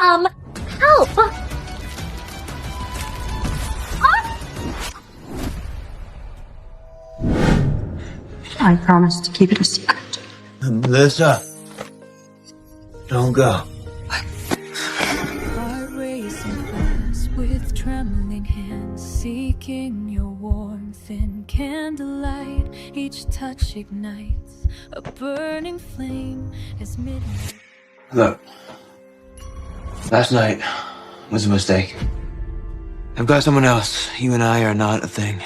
Help! I promise to keep it a secret. Melissa, don't go. Heart racing fast with trembling hands, seeking your warmth in candlelight. Each touch ignites a burning flame as midnight. Look, last night was a mistake. I've got someone else. You and I are not a thing.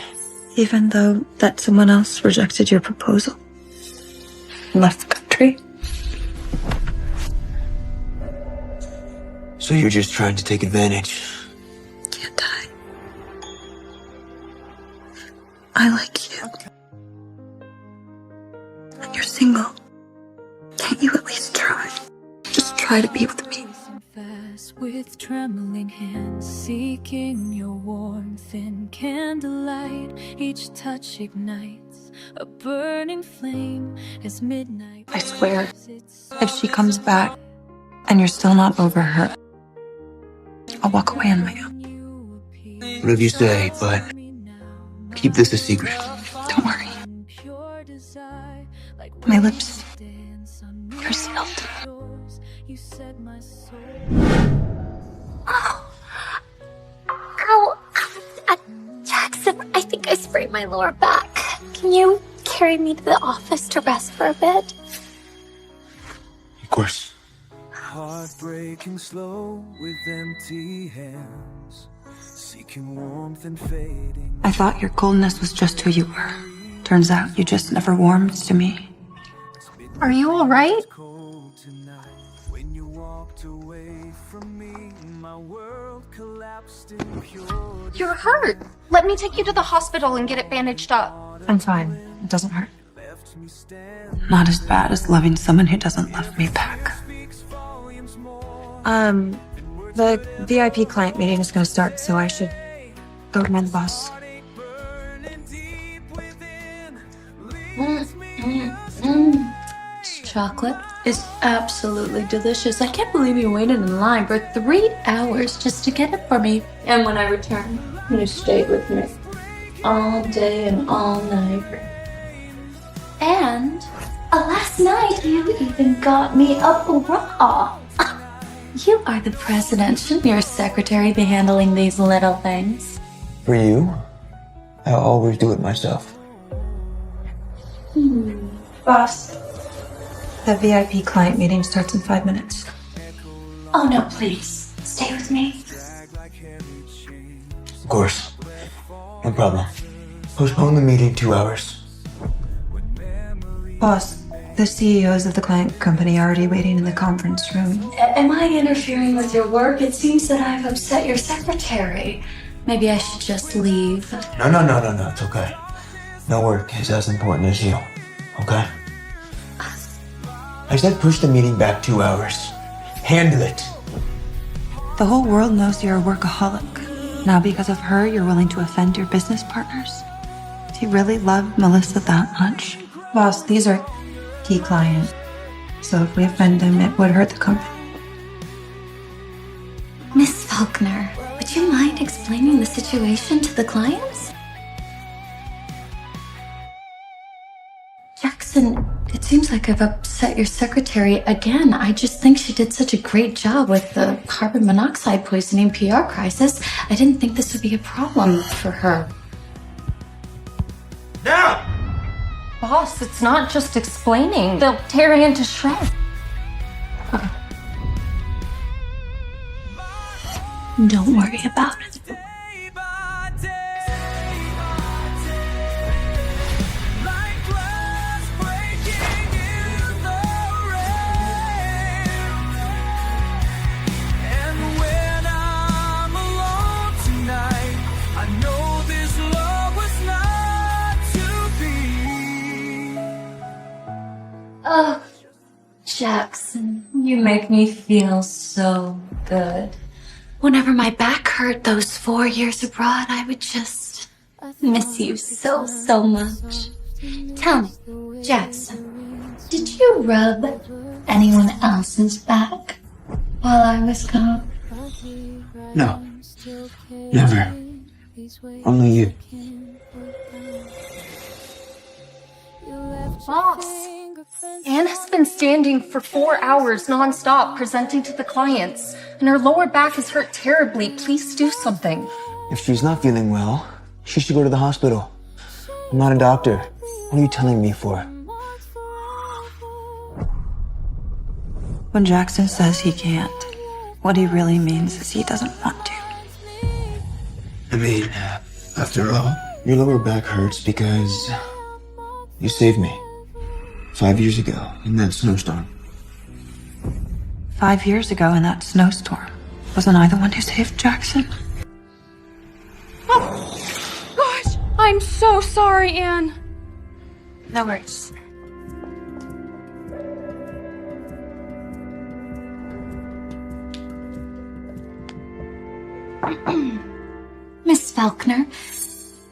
Even though that someone else rejected your proposal and left the country? So you're just trying to take advantage? Can't I like you. And you're single. Can't you at least try? Just try to be with me. Fast with trembling hands, seeking your warmth in candlelight. Each touch ignites a burning flame as midnight. I swear, if she comes back and you're still not over her, I'll walk away on my own. Whatever you say, but keep this a secret. Don't worry. My lips are sealed. Ow! Jackson, I think I sprained my lower back. Can you carry me to the office to rest for a bit? Of course. Heartbreaking slow with empty hands, seeking warmth and fading. I thought your coldness was just who you were. Turns out you just never warmed to me. Are you all right? Cold tonight. When you walked away from me, my world collapsed in pure. You're hurt. Let me take you to the hospital and get it bandaged up. I'm fine. It doesn't hurt. Not as bad as loving someone who doesn't love me back. The VIP client meeting is going to start, so I should go remind the boss. This chocolate is absolutely delicious. I can't believe you waited in line for 3 hours just to get it for me. And when I return, you stayed with me all day and all night. And last night you even got me a bra. You are the president. Shouldn't your secretary be handling these little things? For you, I always do it myself. Boss, the VIP client meeting starts in 5 minutes. Oh no, please. Stay with me. Of course. No problem. Postpone the meeting 2 hours. Boss, the CEOs of the client company are already waiting in the conference room. Am I interfering with your work? It seems that I've upset your secretary. Maybe I should just leave. No, it's okay. No work is as important as you, okay? I said push the meeting back 2 hours. Handle it. The whole world knows you're a workaholic. Now because of her, you're willing to offend your business partners? Do you really love Melissa that much? Boss, these are key clients. So if we offend them, it would hurt the company. Miss Faulkner, would you mind explaining the situation to the clients? Jackson, it seems like I've upset your secretary again. I just think she did such a great job with the carbon monoxide poisoning PR crisis. I didn't think this would be a problem for her. Now! Boss, it's not just explaining. They'll tear you into shreds. Don't worry about it. Oh, Jackson, you make me feel so good. Whenever my back hurt those 4 years abroad, I would just miss you so, so much. Tell me, Jackson, did you rub anyone else's back while I was gone? No. Never. Only you. Boss, Anne has been standing for 4 hours nonstop presenting to the clients, and her lower back is hurt terribly. Please do something. If she's not feeling well, she should go to the hospital. I'm not a doctor. What are you telling me for? When Jackson says he can't, what he really means is he doesn't want to. I mean, after all, your lower back hurts because you saved me 5 years ago in that snowstorm. 5 years ago in that snowstorm, wasn't I the one who saved Jackson? Oh, gosh, I'm so sorry, Anne. No worries. Miss Faulkner,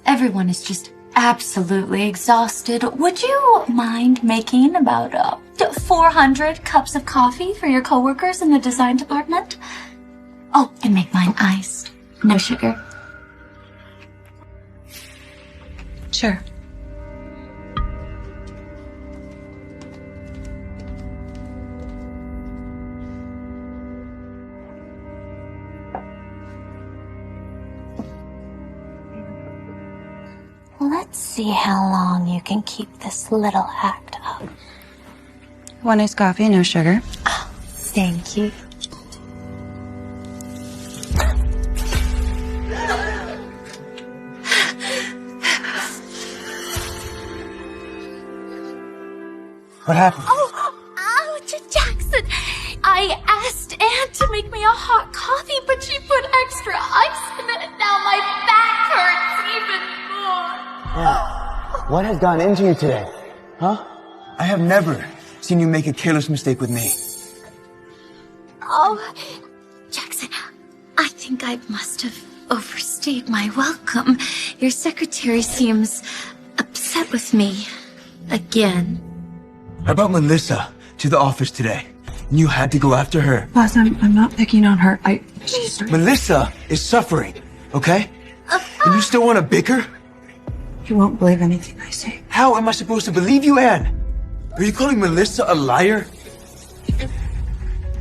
everyone is just absolutely exhausted. Would you mind making about 400 cups of coffee for your coworkers in the design department? Oh, and make mine iced. No sugar. Sure. Let's see how long you can keep this little act up. One iced coffee, no sugar. Oh, thank you. What happened? Oh, Jackson. I asked Anne to make me a hot coffee, but she put extra ice in it, and now my back hurts even more. What has gone into you today? Huh? I have never seen you make a careless mistake with me. Oh, Jackson, I think I must have overstayed my welcome. Your secretary seems upset with me. Again. I brought Melissa to the office today. And you had to go after her. Boss, I'm not picking on her. She's... Melissa is suffering, okay? And you still want to bicker? You won't believe anything I say. How am I supposed to believe you, Anne? Are you calling Melissa a liar?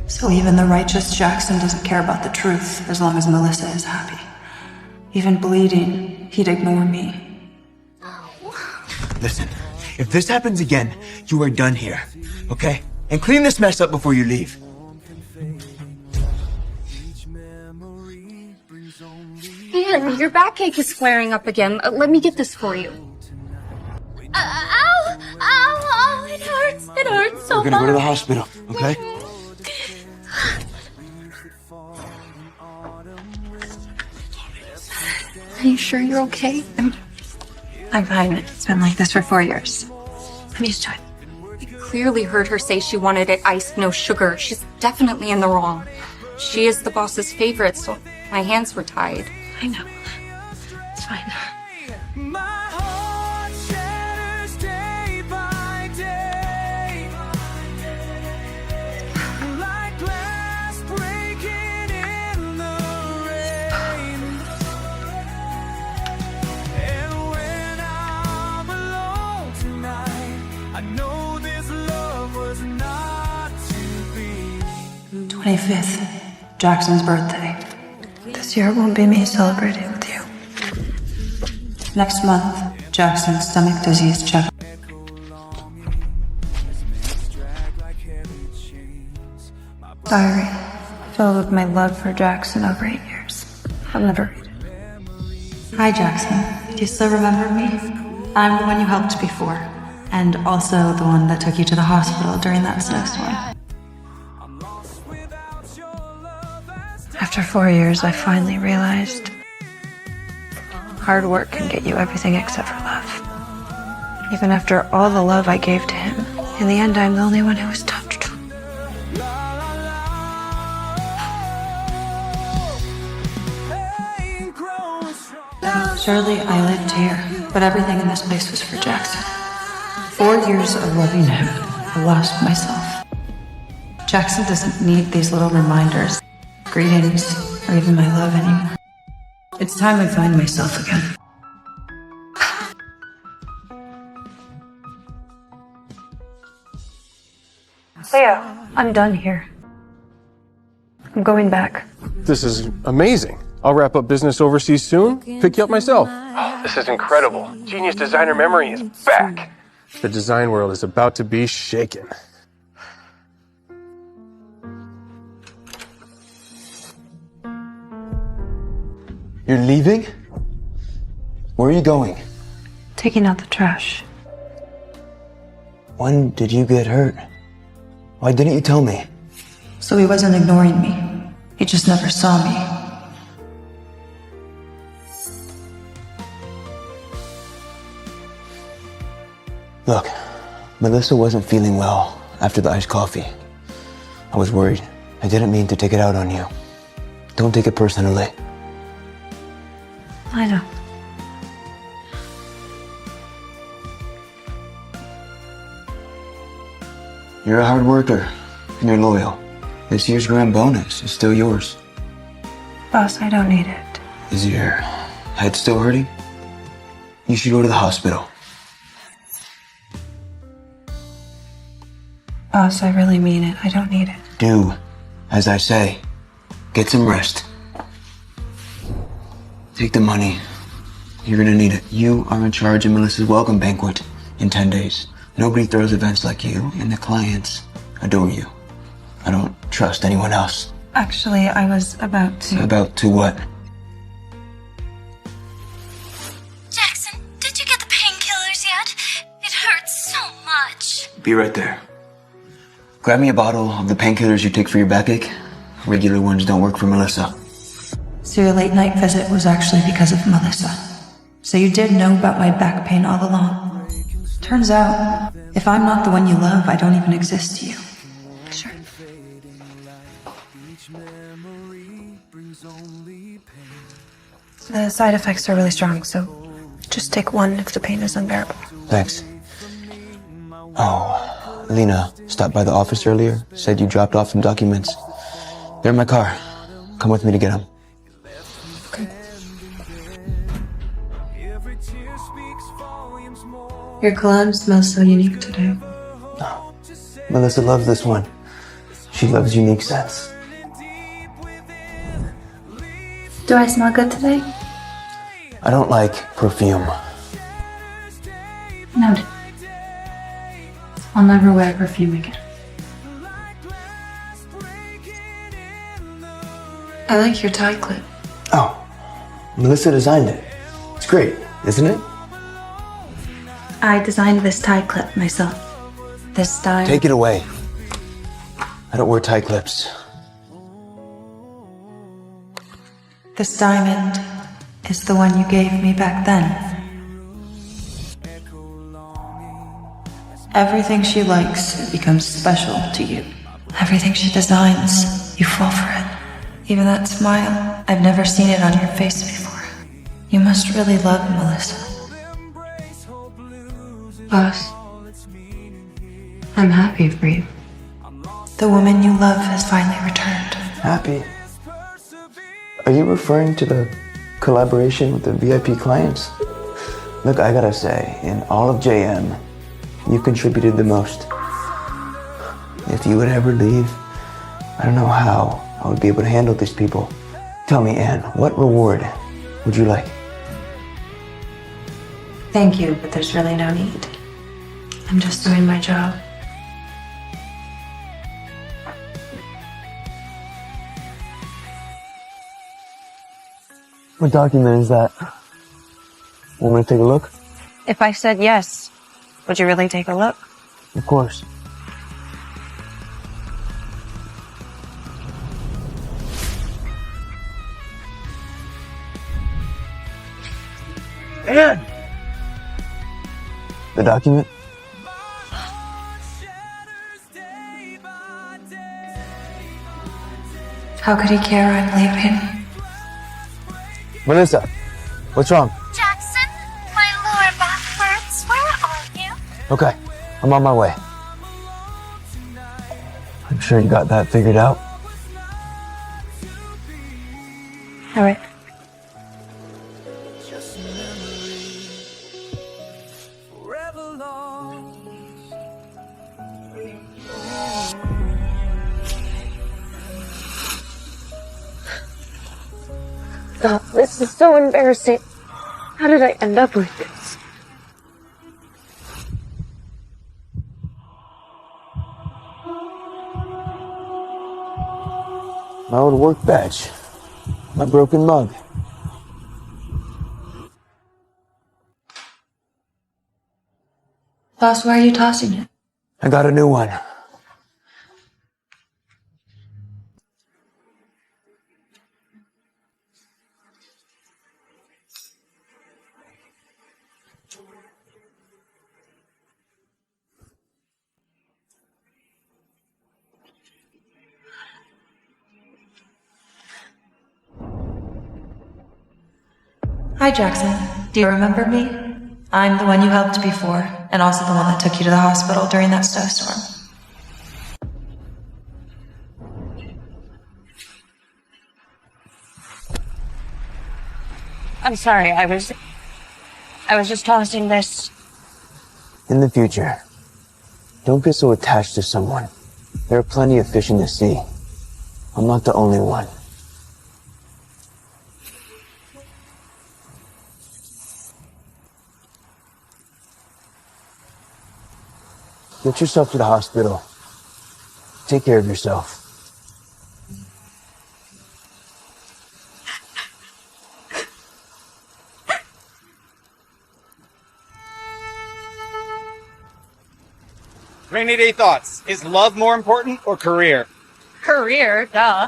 So even the righteous Jackson doesn't care about the truth as long as Melissa is happy. Even bleeding, he'd ignore me. Listen, if this happens again, you are done here, okay? And clean this mess up before you leave. Anne, your backache is flaring up again. Let me get this for you. Ow! Ow! It hurts! It hurts so much! We're gonna go to the hospital, okay? Are you sure you're okay? I'm fine. It's been like this for 4 years. I'm used to it. You clearly heard her say she wanted it iced, no sugar. She's definitely in the wrong. She is the boss's favorite, so my hands were tied. I know. It's fine. My heart shatters day by day, like glass breaking in the rain. And when I'm alone tonight, I know this love was not to be. 25th, Jackson's birthday. This year won't be me celebrating with you. Next month, Jackson's stomach disease check. Diary filled with my love for Jackson over 8 years. I'll never read it. Hi, Jackson. Do you still remember me? I'm the one you helped before, and also the one that took you to the hospital during that snowstorm. After 4 years, I finally realized hard work can get you everything except for love. Even after all the love I gave to him, in the end, I'm the only one who was touched. Surely I lived here, but everything in this place was for Jackson. 4 years of loving him, I lost myself. Jackson doesn't need these little reminders. Greetings, or even my love anymore. It's time I find myself again. Leo, I'm done here. I'm going back. This is amazing. I'll wrap up business overseas soon, pick you up myself. Oh, this is incredible. Genius designer memory is back. The design world is about to be shaken. You're leaving? Where are you going? Taking out the trash. When did you get hurt? Why didn't you tell me? So he wasn't ignoring me. He just never saw me. Look, Melissa wasn't feeling well after the iced coffee. I was worried. I didn't mean to take it out on you. Don't take it personally. I know. You're a hard worker, and you're loyal. This year's grand bonus is still yours. Boss, I don't need it. Is your head still hurting? You should go to the hospital. Boss, I really mean it. I don't need it. Do as I say. Get some rest. Take the money. You're gonna need it. You are in charge of Melissa's welcome banquet in 10 days. Nobody throws events like you, and the clients adore you. I don't trust anyone else. Actually, I was about to. About to what? Jackson, did you get the painkillers yet? It hurts so much. Be right there. Grab me a bottle of the painkillers you take for your backache. Regular ones don't work for Melissa. So your late night visit was actually because of Melissa. So you did know about my back pain all along. Turns out, if I'm not the one you love, I don't even exist to you. Sure. The side effects are really strong, so just take one if the pain is unbearable. Thanks. Oh, Lena stopped by the office earlier, said you dropped off some documents. They're in my car. Come with me to get them. Okay. Your cologne smells so unique today. Oh, Melissa loves this one. She loves unique scents. Do I smell good today? I don't like perfume. Noted. I'll never wear perfume again. I like your tie clip. Oh, Melissa designed it. It's great, isn't it? I designed this tie clip myself. This time. Take it away. I don't wear tie clips. This diamond is the one you gave me back then. Everything she likes becomes special to you. Everything she designs, you fall for it. Even that smile, I've never seen it on your face before. You must really love Melissa. Boss, I'm happy for you. The woman you love has finally returned. Happy? Are you referring to the collaboration with the VIP clients? Look, I gotta say, in all of JM, you contributed the most. If you would ever leave, I don't know how I would be able to handle these people. Tell me, Anne, what reward would you like? Thank you, but there's really no need. I'm just doing my job. What document is that? Want me to take a look? If I said yes, would you really take a look? Of course. Anne! The document? How could he care I'm leaving? Melissa, what's wrong? Jackson, my lower back hurts. Where are you? Okay, I'm on my way. I'm sure you got that figured out. All right. Just a memory, forever lost. God, this is so embarrassing. How did I end up like this? My old work badge. My broken mug. Boss, why are you tossing it? I got a new one. Hi, Jackson. Do you remember me? I'm the one you helped before, and also the one that took you to the hospital during that snowstorm. I'm sorry, I was just tossing this. In the future, don't get so attached to someone. There are plenty of fish in the sea. I'm not the only one. Get yourself to the hospital. Take care of yourself. Rainy day thoughts. Is love more important or career? Career, duh.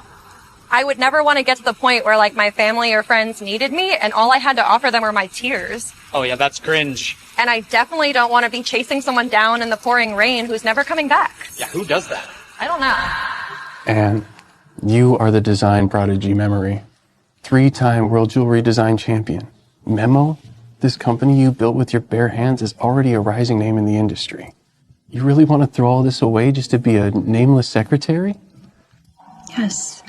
I would never want to get to the point where like my family or friends needed me and all I had to offer them were my tears. Oh yeah, that's cringe. And I definitely don't want to be chasing someone down in the pouring rain who's never coming back. Yeah, who does that? I don't know. And you are the design prodigy memory. 3-time world jewelry design champion. Memo? This company you built with your bare hands is already a rising name in the industry. You really want to throw all this away just to be a nameless secretary? Yes.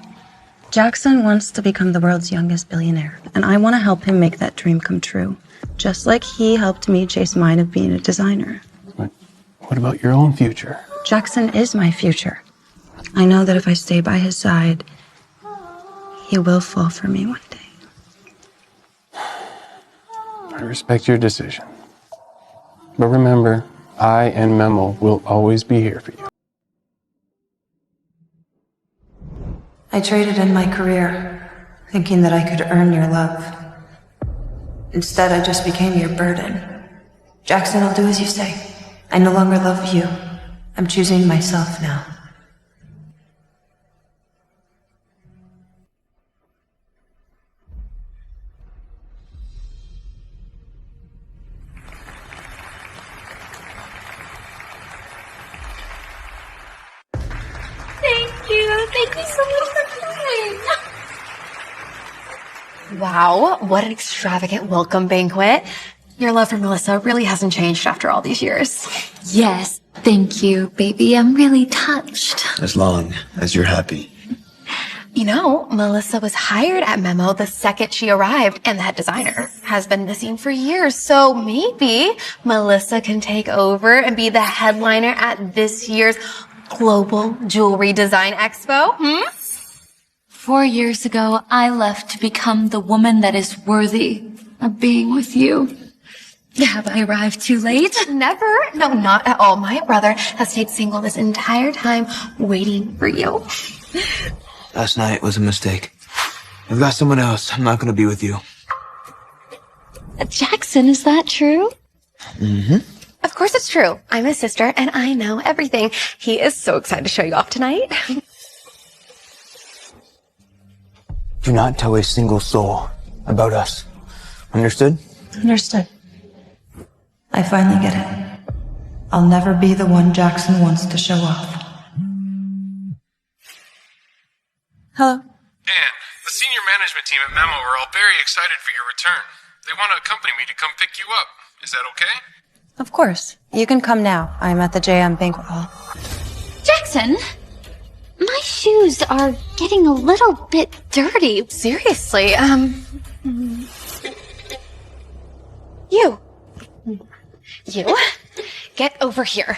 Jackson wants to become the world's youngest billionaire, and I want to help him make that dream come true. Just like he helped me chase mine of being a designer. But what about your own future? Jackson is my future. I know that if I stay by his side, he will fall for me one day. I respect your decision. But remember, I and Memo will always be here for you. I traded in my career, thinking that I could earn your love. Instead, I just became your burden. Jackson, I'll do as you say. I no longer love you. I'm choosing myself now. Thank you. Thank you so much for coming. Wow, what an extravagant welcome banquet. Your love for Melissa really hasn't changed after all these years. Yes, thank you, baby. I'm really touched. As long as you're happy. You know, Melissa was hired at Memo the second she arrived, and that designer has been missing for years. So maybe Melissa can take over and be the headliner at this year's Global Jewelry Design Expo. 4 years ago, I left to become the woman that is worthy of being with you. Have I arrived too late? Never. No, not at all. My brother has stayed single this entire time waiting for you. Last night was a mistake. I've got someone else. I'm not gonna be with you. Jackson, is that true? Mm-hmm. Of course it's true. I'm his sister and I know everything. He is so excited to show you off tonight. Do not tell a single soul about us. Understood? Understood. I finally get it. I'll never be the one Jackson wants to show off. Hello. And the senior management team at Memo are all very excited for your return. They want to accompany me to come pick you up. Is that okay? Of course. You can come now. I'm at the JM banquet hall. Jackson, My shoes are getting a little bit dirty. Seriously, You, get over here.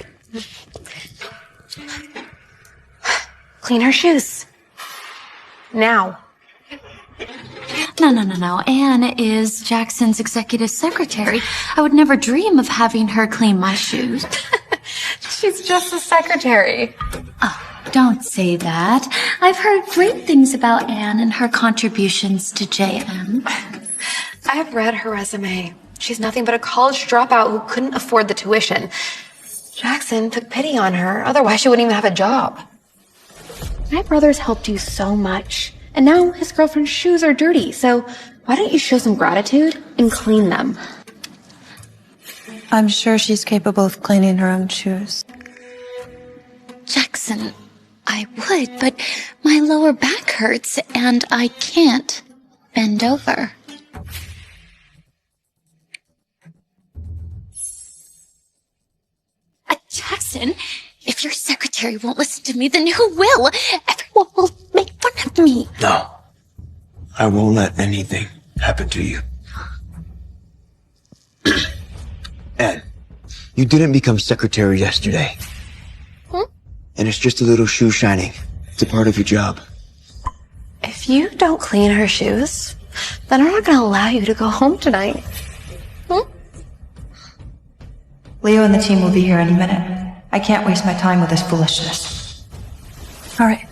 Clean her shoes. Now. No. Anne is Jackson's executive secretary. I would never dream of having her clean my shoes. She's just a secretary. Oh, don't say that. I've heard great things about Anne and her contributions to JM. I've read her resume. She's nothing but a college dropout who couldn't afford the tuition. Jackson took pity on her, otherwise she wouldn't even have a job. My brother's helped you so much, and now his girlfriend's shoes are dirty, so why don't you show some gratitude and clean them? I'm sure she's capable of cleaning her own shoes. Jackson, I would, but my lower back hurts and I can't bend over. Jackson, if your secretary won't listen to me, then who will? Everyone will make fun of me. No. I won't let anything happen to you. Ed, you didn't become secretary yesterday. And it's just a little shoe shining. It's a part of your job. If you don't clean her shoes, then I'm not going to allow you to go home tonight. Leo and the team will be here any minute. I can't waste my time with this foolishness. All right.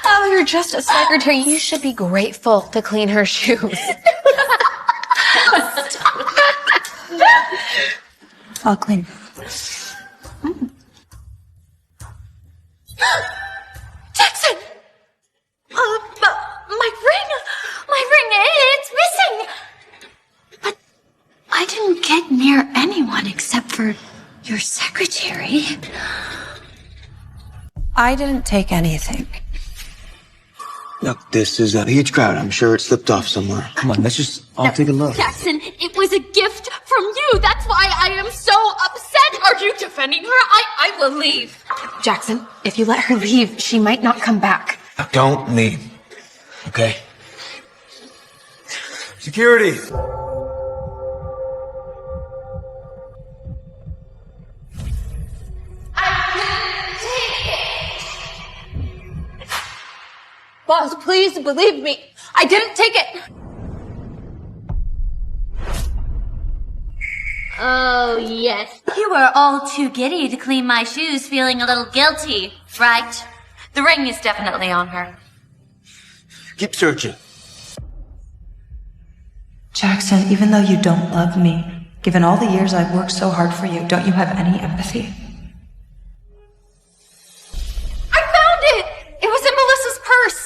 Oh, you're just a secretary. You should be grateful to clean her shoes. I'll clean. Jackson! My ring, it's missing! But I didn't get near anyone except for your secretary. I didn't take anything. Look, this is a huge crowd. I'm sure it slipped off somewhere. Come on, I'll take a look. Jackson, it was a gift from you. That's why I am so upset. Are you defending her? I will leave. Jackson, if you let her leave, she might not come back. Don't leave. Okay? Security! Boss, please believe me. I didn't take it. Oh, yes. You were all too giddy to clean my shoes, feeling a little guilty, right? The ring is definitely on her. Keep searching. Jackson, even though you don't love me, given all the years I've worked so hard for you, don't you have any empathy? I found it! It was in Melissa's purse.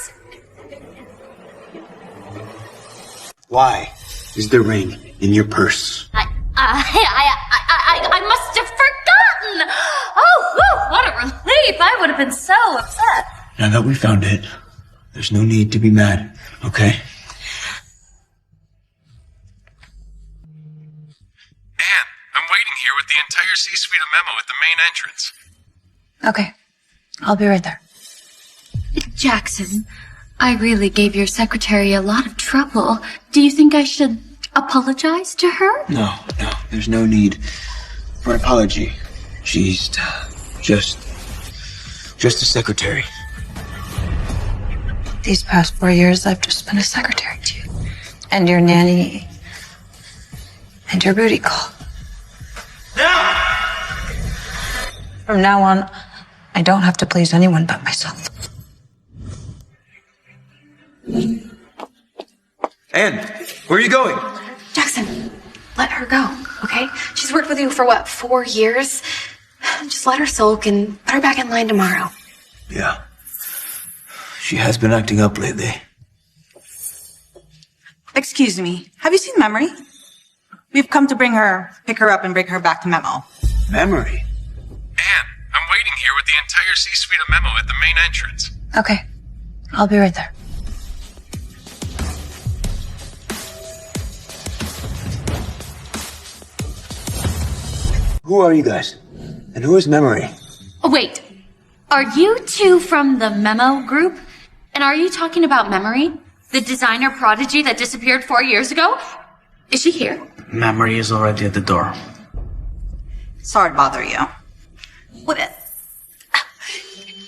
Why is the ring in your purse? I must have forgotten! Oh, what a relief! I would have been so upset. Now that we found it, there's no need to be mad, okay? Anne, I'm waiting here with the entire C-suite of Memo at the main entrance. Okay. I'll be right there. Jackson, I really gave your secretary a lot of trouble. Do you think I should apologize to her? No, there's no need for an apology. She's just a secretary. These past 4 years, I've just been a secretary to you. And your nanny. And your booty call. From now on, I don't have to please anyone but myself. Anne, where are you going? Jackson, let her go, okay? She's worked with you for, 4 years? Just let her sulk and put her back in line tomorrow. Yeah. She has been acting up lately. Excuse me, have you seen Memory? We've come to pick her up and bring her back to Memo. Memory? Anne, I'm waiting here here with the entire C-suite of Memo at the main entrance. Okay. I'll be right there. Who are you guys? And who is Memory? Wait, are you two from the Memo group? And are you talking about Memory? The designer prodigy that disappeared 4 years ago? Is she here? Memory is already at the door. Sorry to bother you. What?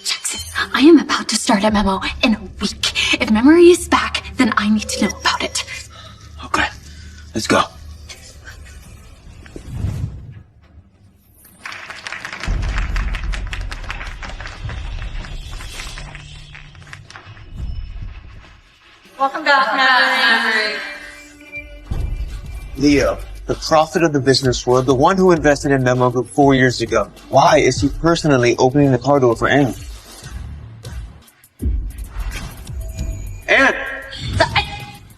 Jackson, I am about to start a Memo in a week. If Memory is back, then I need to know about it. Okay, let's go. Welcome back, Leo, the prophet of the business world, the one who invested in Memo Group 4 years ago. Why is he personally opening the car door for Anne? Anne!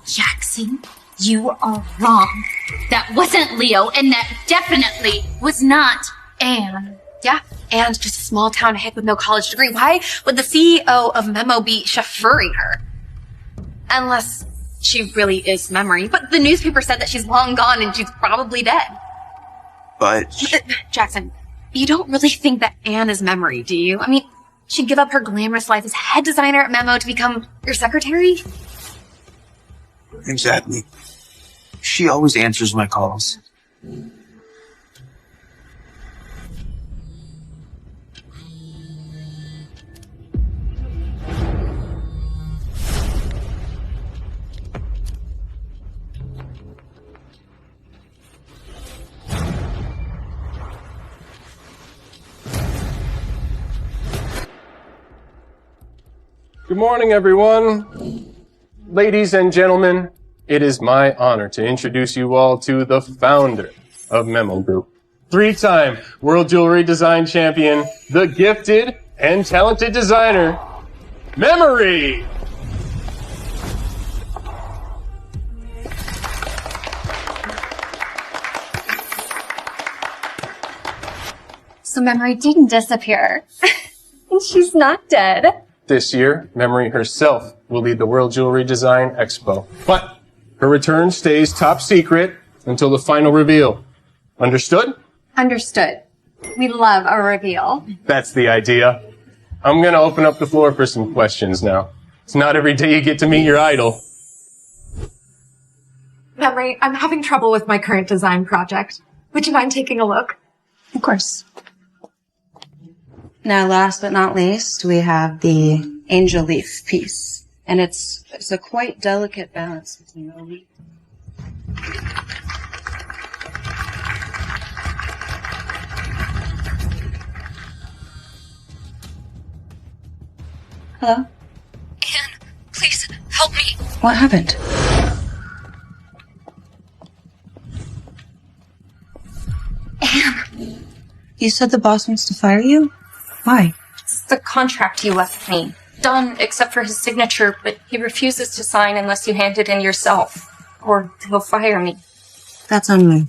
Jackson, you are wrong. That wasn't Leo, and that definitely was not Anne. Yeah, and just a small town hick with no college degree. Why would the CEO of Memo be chauffeuring her? Unless she really is Memory. But the newspaper said that she's long gone and she's probably dead. But... Jackson, you don't really think that Anne is Memory, do you? I mean, she'd give up her glamorous life as head designer at Memo to become your secretary? Exactly. She always answers my calls. Good morning, everyone. Ladies and gentlemen, it is my honor to introduce you all to the founder of Memo Group, 3-time World Jewelry Design Champion, the gifted and talented designer, Memory! So Memory didn't disappear. And she's not dead. This year, Memory herself will lead the World Jewelry Design Expo. But her return stays top secret until the final reveal. Understood? Understood. We love a reveal. That's the idea. I'm gonna open up the floor for some questions now. It's not every day you get to meet your idol. Memory, I'm having trouble with my current design project. Would you mind taking a look? Of course. Now, last but not least, we have the angel leaf piece. And it's a quite delicate balance between the leaf. Hello? Anne, please help me. What happened? Anne. You said the boss wants to fire you? Why? It's the contract you left me. Done, except for his signature, but he refuses to sign unless you hand it in yourself. Or he'll fire me. That's on me.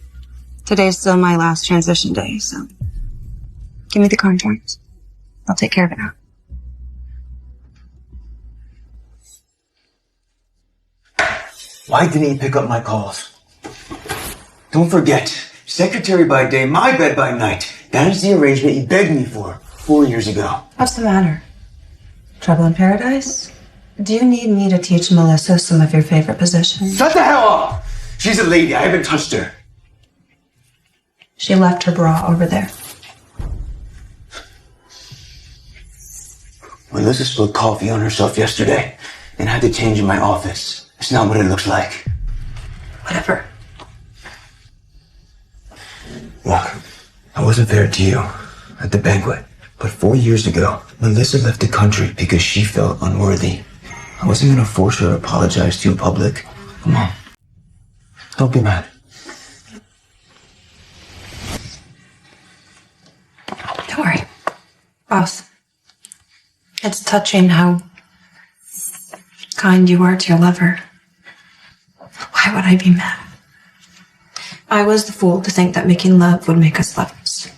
Today's still my last transition day, so... Give me the contract. I'll take care of it now. Why didn't you pick up my calls? Don't forget, secretary by day, my bed by night. That is the arrangement you begged me for 4 years ago. What's the matter? Trouble in paradise? Do you need me to teach Melissa some of your favorite positions? Shut the hell up! She's a lady, I haven't touched her. She left her bra over there. Melissa spilled coffee on herself yesterday and had to change in my office. It's not what it looks like. Whatever. Look, I wasn't fair to you at the banquet, but 4 years ago, Melissa left the country because she felt unworthy. I wasn't gonna force her to apologize to you in public. Come on. Don't be mad. Don't worry. Boss. It's touching how kind you are to your lover. Why would I be mad? I was the fool to think that making love would make us lovers.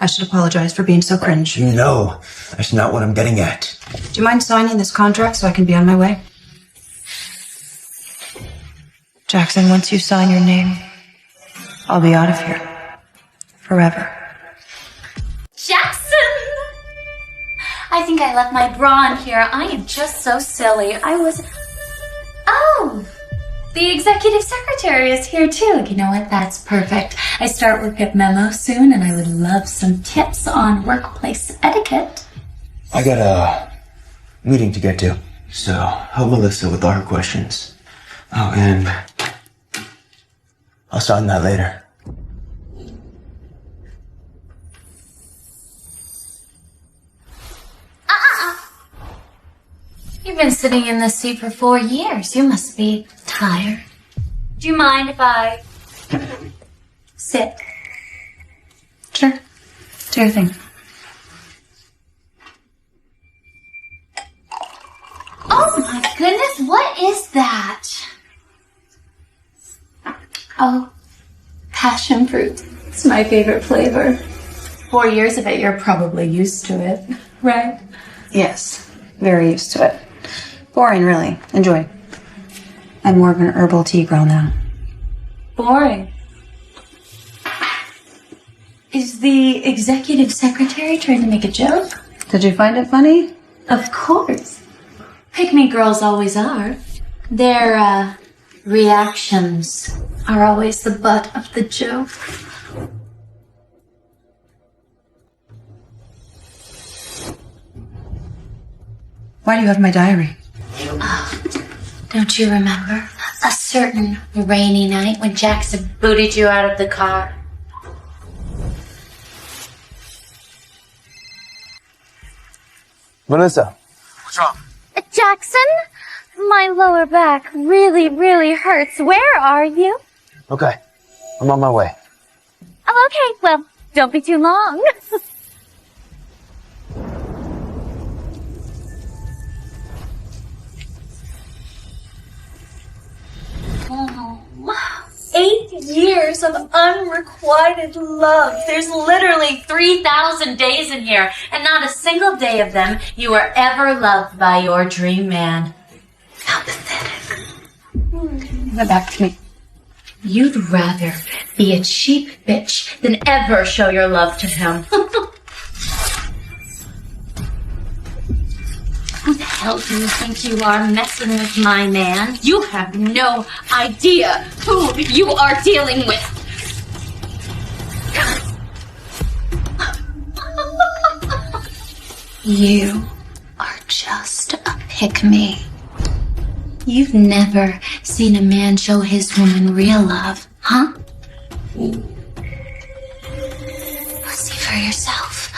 I should apologize for being so cringe. You know, that's not what I'm getting at. Do you mind signing this contract so I can be on my way? Jackson, once you sign your name, I'll be out of here. Forever. Jackson! I think I left my bra in here. I am just so silly. Oh! The executive secretary is here too. You know what? That's perfect. I start work at Memo soon, and I would love some tips on workplace etiquette. I got a meeting to get to, so help Melissa with all her questions. Oh, and I'll sign that later. You've been sitting in this seat for 4 years. You must be tired. Do you mind if I sit? Sure. Do your thing. Oh my goodness, what is that? Oh, passion fruit. It's my favorite flavor. 4 years of it, you're probably used to it, right? Yes. Very used to it. Boring, really. Enjoy. I'm more of an herbal tea girl now. Boring. Is the executive secretary trying to make a joke? Did you find it funny? Of course. Pick-me girls always are. Their, reactions are always the butt of the joke. Why do you have my diary? Oh, don't you remember? A certain rainy night when Jackson booted you out of the car. Melissa. What's wrong? Jackson? My lower back really, really hurts. Where are you? Okay, I'm on my way. Oh, okay. Well, don't be too long. Oh, 8 years of unrequited love. There's literally 3,000 days in here, and not a single day of them you were ever loved by your dream man. How pathetic. Give it back to me. You'd rather be a cheap bitch than ever show your love to him. Who the hell do you think you are messing with my man? You have no idea who you are dealing with. You are just a pick-me. You've never seen a man show his woman real love, huh? See for yourself.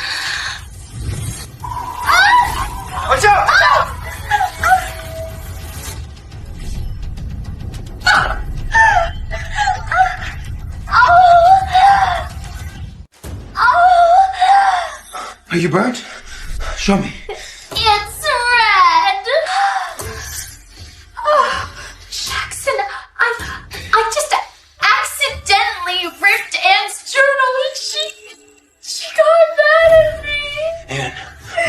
Watch out! Are you burnt? Show me. It's red. Oh, Jackson, I just accidentally ripped Anne's journal and she got mad at me. Anne,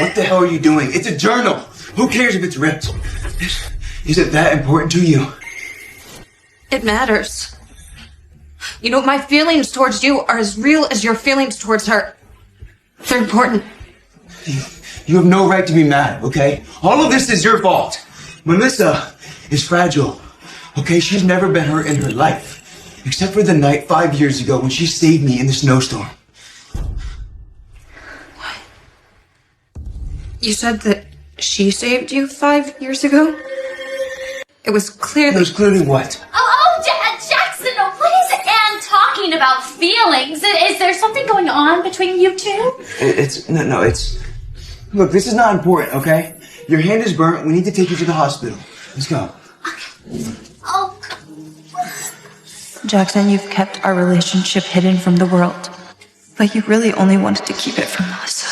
what the hell are you doing? It's a journal. Who cares if it's ripped? Is it that important to you? It matters. You know, my feelings towards you are as real as your feelings towards her. They're important. You have no right to be mad, okay? All of this is your fault. Melissa is fragile, okay? She's never been hurt in her life. Except for the night 5 years ago when she saved me in the snowstorm. What? You said that she saved you 5 years ago? It was clearly... It was clearly what? Jackson, what is Anne talking about? Feelings? Is there something going on between you two? It's... Look, this is not important, okay? Your hand is burnt. We need to take you to the hospital. Let's go. Oh. Jackson, you've kept our relationship hidden from the world. But you really only wanted to keep it from Melissa.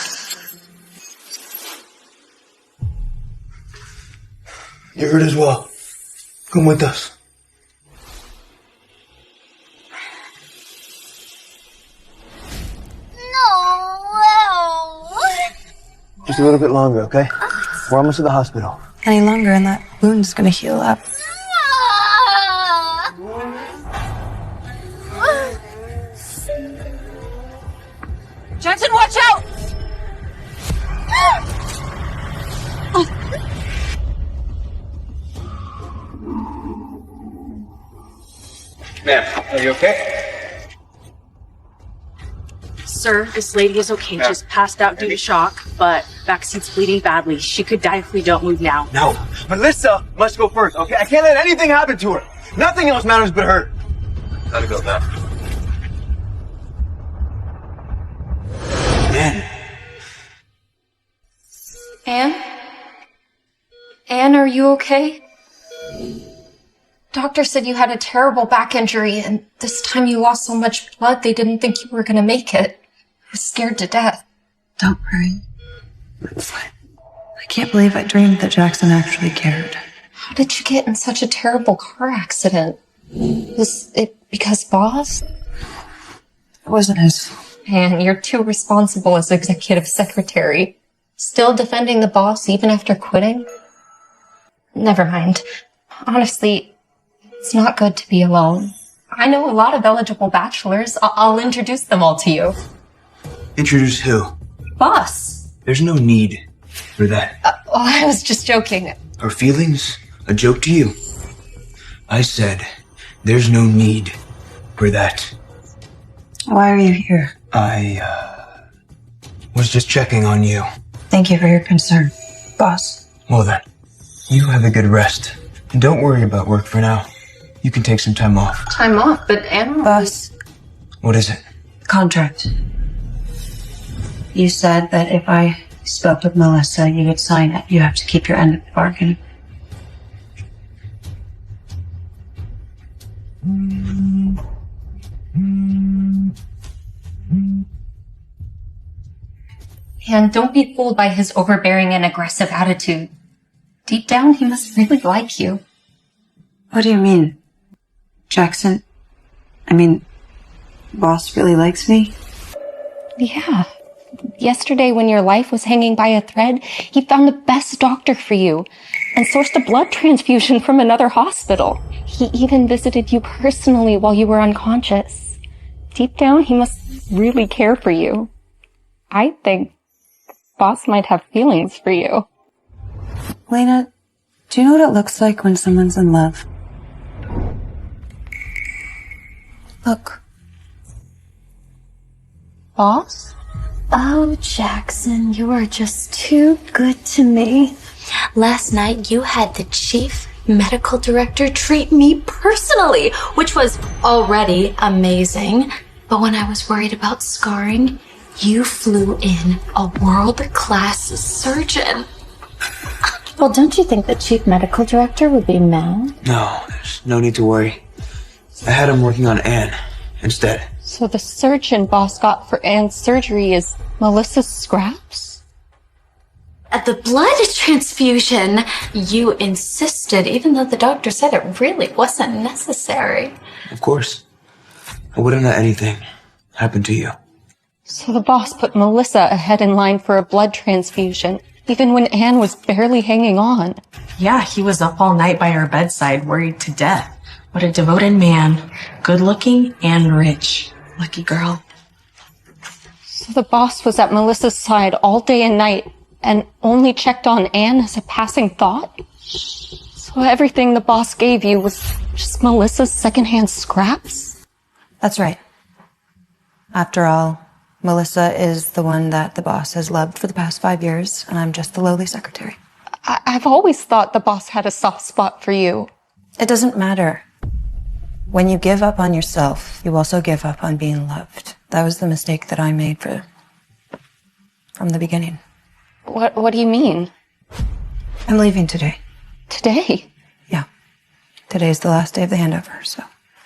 You're hurt as well. Come with us. No. Just a little bit longer, okay? We're almost at the hospital. Any longer and that wound's gonna heal up. Jackson, watch out! Ma'am, are you okay? Sir, this lady is okay. Just passed out due to shock, but backseat's bleeding badly. She could die if we don't move now. No. Melissa must go first, okay? I can't let anything happen to her. Nothing else matters but her. Gotta go now. Man. Anne? Anne, are you okay? Doctor said you had a terrible back injury, and this time you lost so much blood they didn't think you were gonna make it. I was scared to death. Don't worry. I'm fine. I can't believe I dreamed that Jackson actually cared. How did you get in such a terrible car accident? Was it because boss? It wasn't his fault. Man, you're too responsible as executive secretary. Still defending the boss even after quitting? Never mind. Honestly, it's not good to be alone. I know a lot of eligible bachelors. I'll introduce them all to you. Introduce who? Boss. There's no need for that. I was just joking. Are feelings a joke to you? I said, there's no need for that. Why are you here? I was just checking on you. Thank you for your concern, boss. Well then, you have a good rest. And don't worry about work for now. You can take some time off. Time off, but Anne... Boss, What is it? contract. You said that if I spoke with Melissa, you would sign it. You have to keep your end of the bargain. And don't be fooled by his overbearing and aggressive attitude. Deep down, he must really like you. What do you mean? Jackson? Boss really likes me? Yeah. Yesterday, when your life was hanging by a thread, he found the best doctor for you and sourced a blood transfusion from another hospital. He even visited you personally while you were unconscious. Deep down, he must really care for you. I think Boss might have feelings for you. Lena, do you know what it looks like when someone's in love? Look. Boss? Oh, Jackson, you are just too good to me. Last night, you had the chief medical director treat me personally, which was already amazing. But when I was worried about scarring, you flew in a world-class surgeon. Well, don't you think the chief medical director would be mad? No, there's no need to worry. I had him working on Anne instead. So the surgeon Boss got for Anne's surgery is Melissa's scraps? At the blood transfusion, you insisted, even though the doctor said it really wasn't necessary. Of course. I wouldn't let anything happen to you. So the boss put Melissa ahead in line for a blood transfusion, even when Anne was barely hanging on. Yeah, he was up all night by her bedside, worried to death. What a devoted man. Good looking and rich. Lucky girl. So the boss was at Melissa's side all day and night and only checked on Anne as a passing thought? So everything the boss gave you was just Melissa's secondhand scraps? That's right. After all, Melissa is the one that the boss has loved for the past 5 years, and I'm just the lowly secretary. I've always thought the boss had a soft spot for you. It doesn't matter. When you give up on yourself, you also give up on being loved. That was the mistake that I made from the beginning. What do you mean? I'm leaving today. Today? Yeah. Today's the last day of the handover, so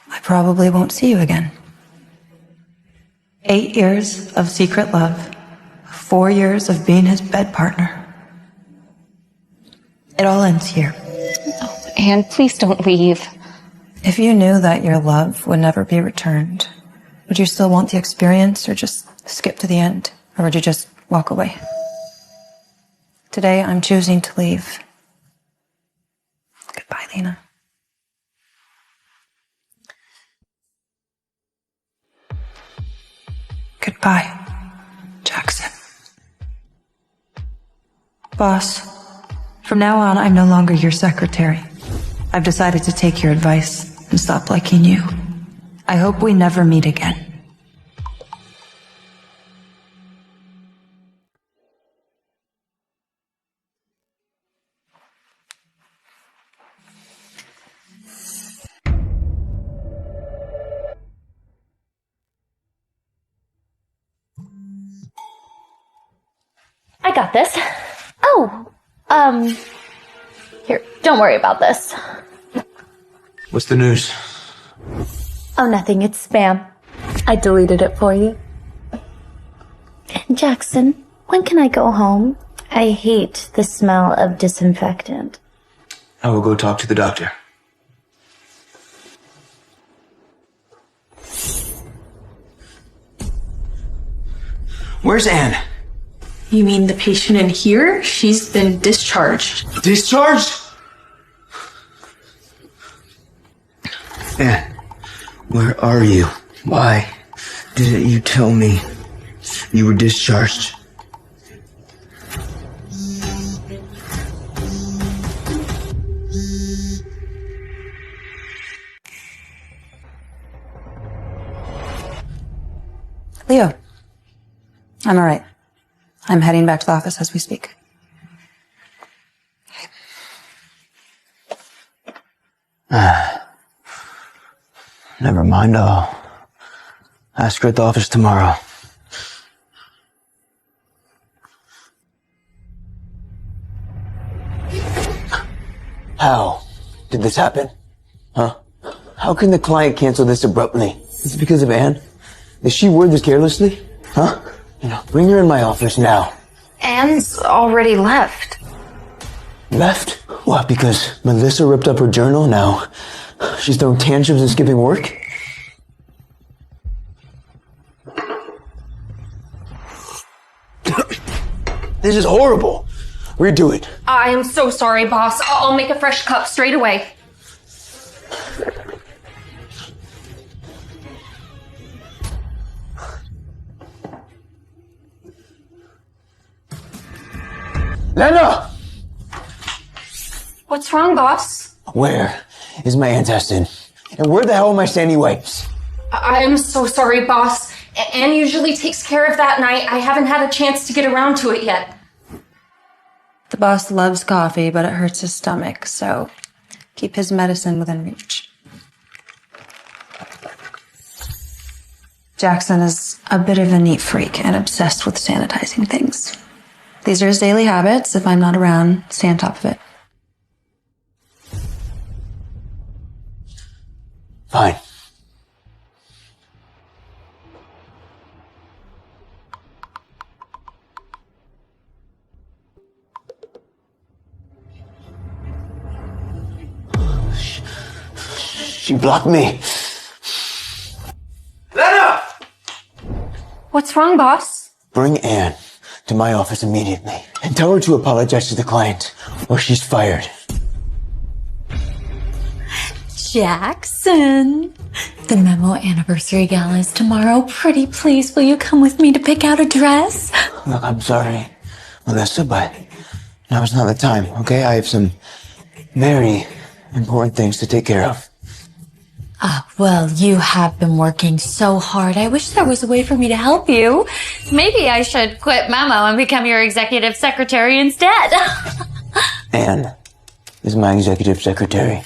I probably won't see you again. 8 years of secret love, 4 years of being his bed partner. It all ends here. Oh, Anne, please don't leave. If you knew that your love would never be returned, would you still want the experience or just skip to the end? Or would you just walk away? Today, I'm choosing to leave. Goodbye, Lena. Goodbye, Jackson. Boss, from now on, I'm no longer your secretary. I've decided to take your advice and stop liking you. I hope we never meet again. I got this. Oh, here, don't worry about this. What's the news? Oh, nothing, it's spam. I deleted it for you. Jackson, when can I go home? I hate the smell of disinfectant. I will go talk to the doctor. Where's Anne? You mean the patient in here? She's been discharged. Discharged? Anne, where are you? Why didn't you tell me you were discharged? Leo. I'm all right. I'm heading back to the office as we speak. Never mind, I'll ask her at the office tomorrow. How did this happen? Huh? How can the client cancel this abruptly? Is it because of Anne? Is she wordless carelessly? Huh? Bring her in my office now. Anne's already left. Left? What, because Melissa ripped up her journal now? She's throwing tantrums and skipping work? This is horrible. Redo it. I am so sorry, boss. I'll make a fresh cup straight away. Lena! What's wrong, boss? Where is my antacid? And where the hell are my sandy wipes? I am so sorry, boss. Anne usually takes care of that, and I haven't had a chance to get around to it yet. The boss loves coffee, but it hurts his stomach, so keep his medicine within reach. Jackson is a bit of a neat freak and obsessed with sanitizing things. These are his daily habits. If I'm not around, stay on top of it. Fine. She blocked me. Lena! What's wrong, boss? Bring Anne to my office immediately and tell her to apologize to the client or she's fired. Jackson, the memo anniversary gala is tomorrow. Pretty please, will you come with me to pick out a dress? Look, I'm sorry, Melissa, but now is not the time, okay? I have some very important things to take care of. Well, you have been working so hard. I wish there was a way for me to help you. Maybe I should quit Memo and become your executive secretary instead. Anne is my executive secretary.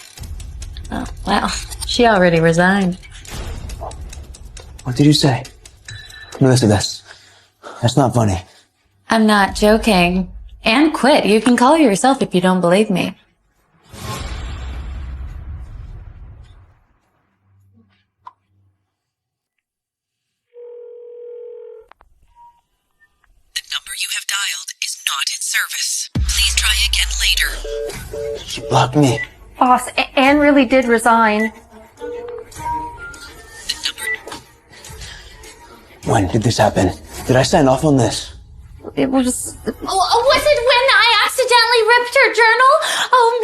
Oh, well, she already resigned. What did you say? Melissa, that's not funny. I'm not joking. Anne quit. You can call her yourself if you don't believe me. Service. Please try again later. She blocked me. Boss, Anne really did resign. When did this happen? Did I sign off on this? It was... Was it when I accidentally ripped her journal? Oh,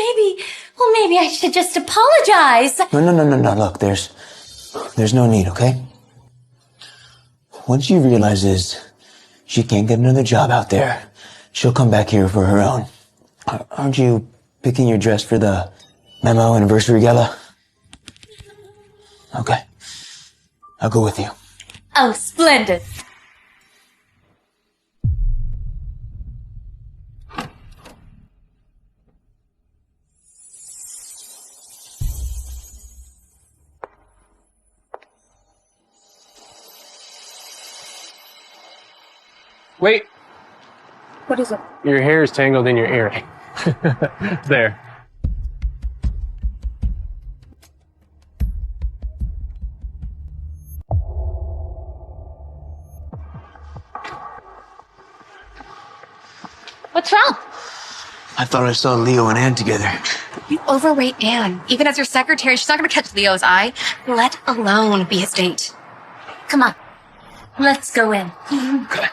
maybe I should just apologize. No. Look, there's no need, okay? Once she realizes she can't get another job out there, she'll come back here for her own. Aren't you picking your dress for the memo anniversary gala? Okay. I'll go with you. Oh, splendid. Wait, What is it? your hair is tangled in your earring. There. What's wrong? I thought I saw Leo and Anne together. You overrate Anne. Even as your secretary, she's not going to catch Leo's eye, let alone be his date. Come on. Let's go in. Good.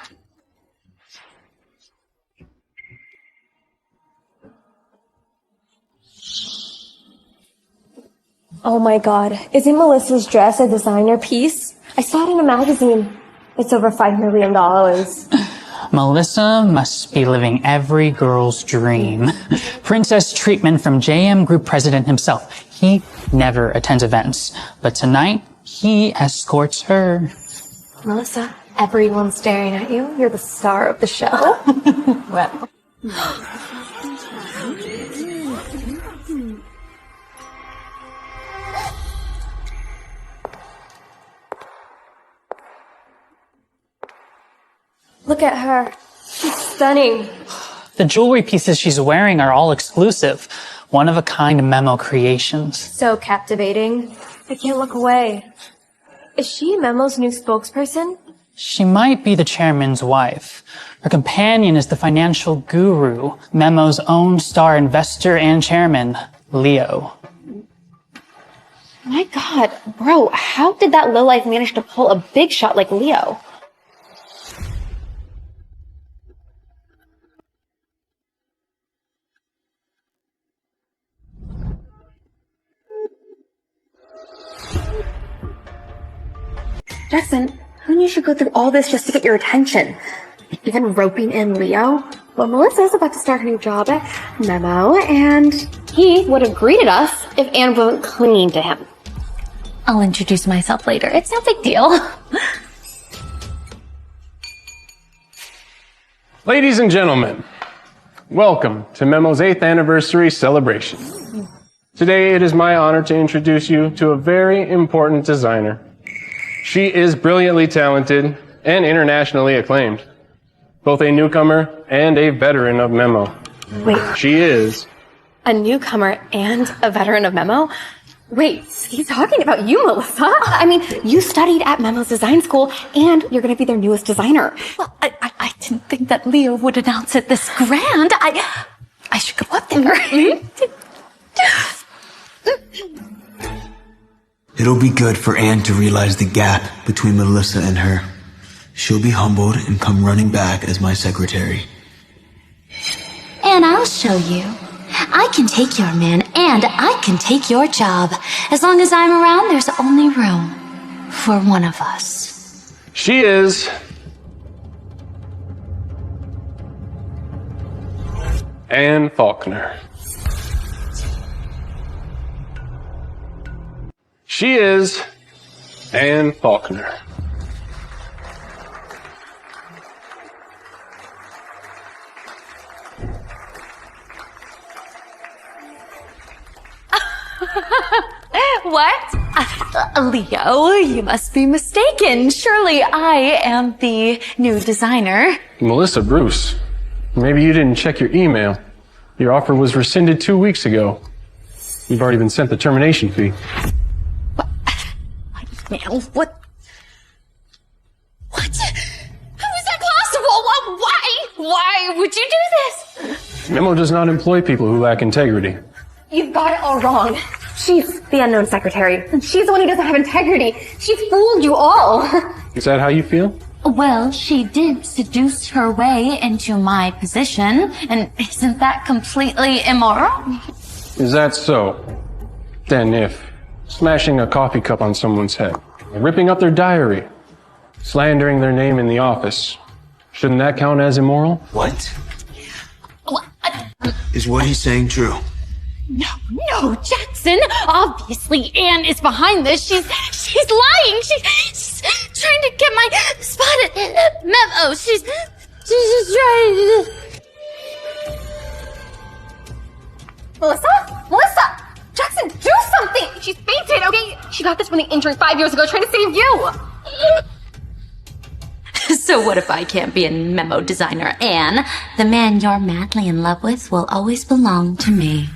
Oh my god. Isn't Melissa's dress a designer piece? I saw it in a magazine. It's over $5 million. Melissa must be living every girl's dream. Princess treatment from JM Group president himself. He never attends events, but tonight he escorts her. Melissa, everyone's staring at you. You're the star of the show. Well. Look at her. She's stunning. The jewelry pieces she's wearing are all exclusive, one-of-a-kind Memo creations. So captivating. I can't look away. Is she Memo's new spokesperson? She might be the chairman's wife. Her companion is the financial guru, Memo's own star investor and chairman, Leo. My god, bro, how did that lowlife manage to pull a big shot like Leo? Jackson, who knew you should go through all this just to get your attention? Even roping in Leo? Well, Melissa's about to start her new job at Memo, and he would have greeted us if Anne wasn't clinging to him. I'll introduce myself later. It's no big deal. Ladies and gentlemen, welcome to Memo's 8th anniversary celebration. Today it is my honor to introduce you to a very important designer. She is brilliantly talented and internationally acclaimed, both a newcomer and a veteran of Memo. Wait. She is A newcomer and a veteran of Memo? Wait, he's talking about you, Melissa. I mean, you studied at Memo's design school, and you're going to be their newest designer. Well, I didn't think that Leo would announce it this grand. I should go up there. It'll be good for Anne to realize the gap between Melissa and her. She'll be humbled and come running back as my secretary. And I'll show you. I can take your man and I can take your job. As long as I'm around, there's only room for one of us. She is Anne Faulkner. She is Anne Faulkner. What? Leo, you must be mistaken. Surely I am the new designer. Melissa Bruce, maybe you didn't check your email. Your offer was rescinded 2 weeks ago. You've already been sent the termination fee. Man, what? How is that possible? Why would you do this? Memo does not employ people who lack integrity. You've got it all wrong. She's the unknown secretary. She's the one who doesn't have integrity. She fooled you all. Is that how you feel? Well, she did seduce her way into my position, and isn't that completely immoral? Is that so? Then if smashing a coffee cup on someone's head, ripping up their diary, slandering their name in the office, shouldn't that count as immoral? What? Is what he's saying true? No, Jackson. Obviously, Anne is behind this. She's lying. She's trying to get my spot at Memo. She's just trying to... Melissa! Jackson, do something! She's fainted, okay? She got this from the intern 5 years ago trying to save you! So what if I can't be a memo designer, Anne? The man you're madly in love with will always belong to me.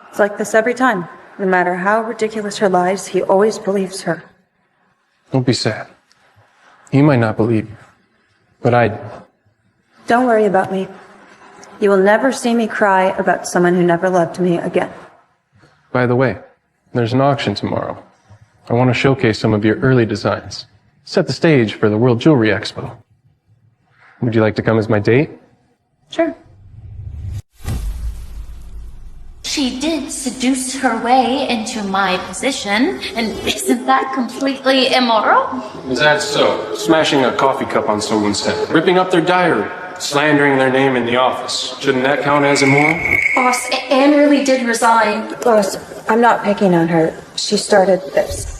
It's like this every time. No matter how ridiculous her lies, he always believes her. Don't be sad. He might not believe you, but I do. Don't worry about me. You will never see me cry about someone who never loved me again. By the way, there's an auction tomorrow. I want to showcase some of your early designs. Set the stage for the World Jewelry Expo. Would you like to come as my date? Sure. She did seduce her way into my position, and isn't that completely immoral? Is that so? Smashing a coffee cup on someone's head, ripping up their diary, slandering their name in the office. Shouldn't that count as immoral? Boss, Anne really did resign. Boss, I'm not picking on her. She started this.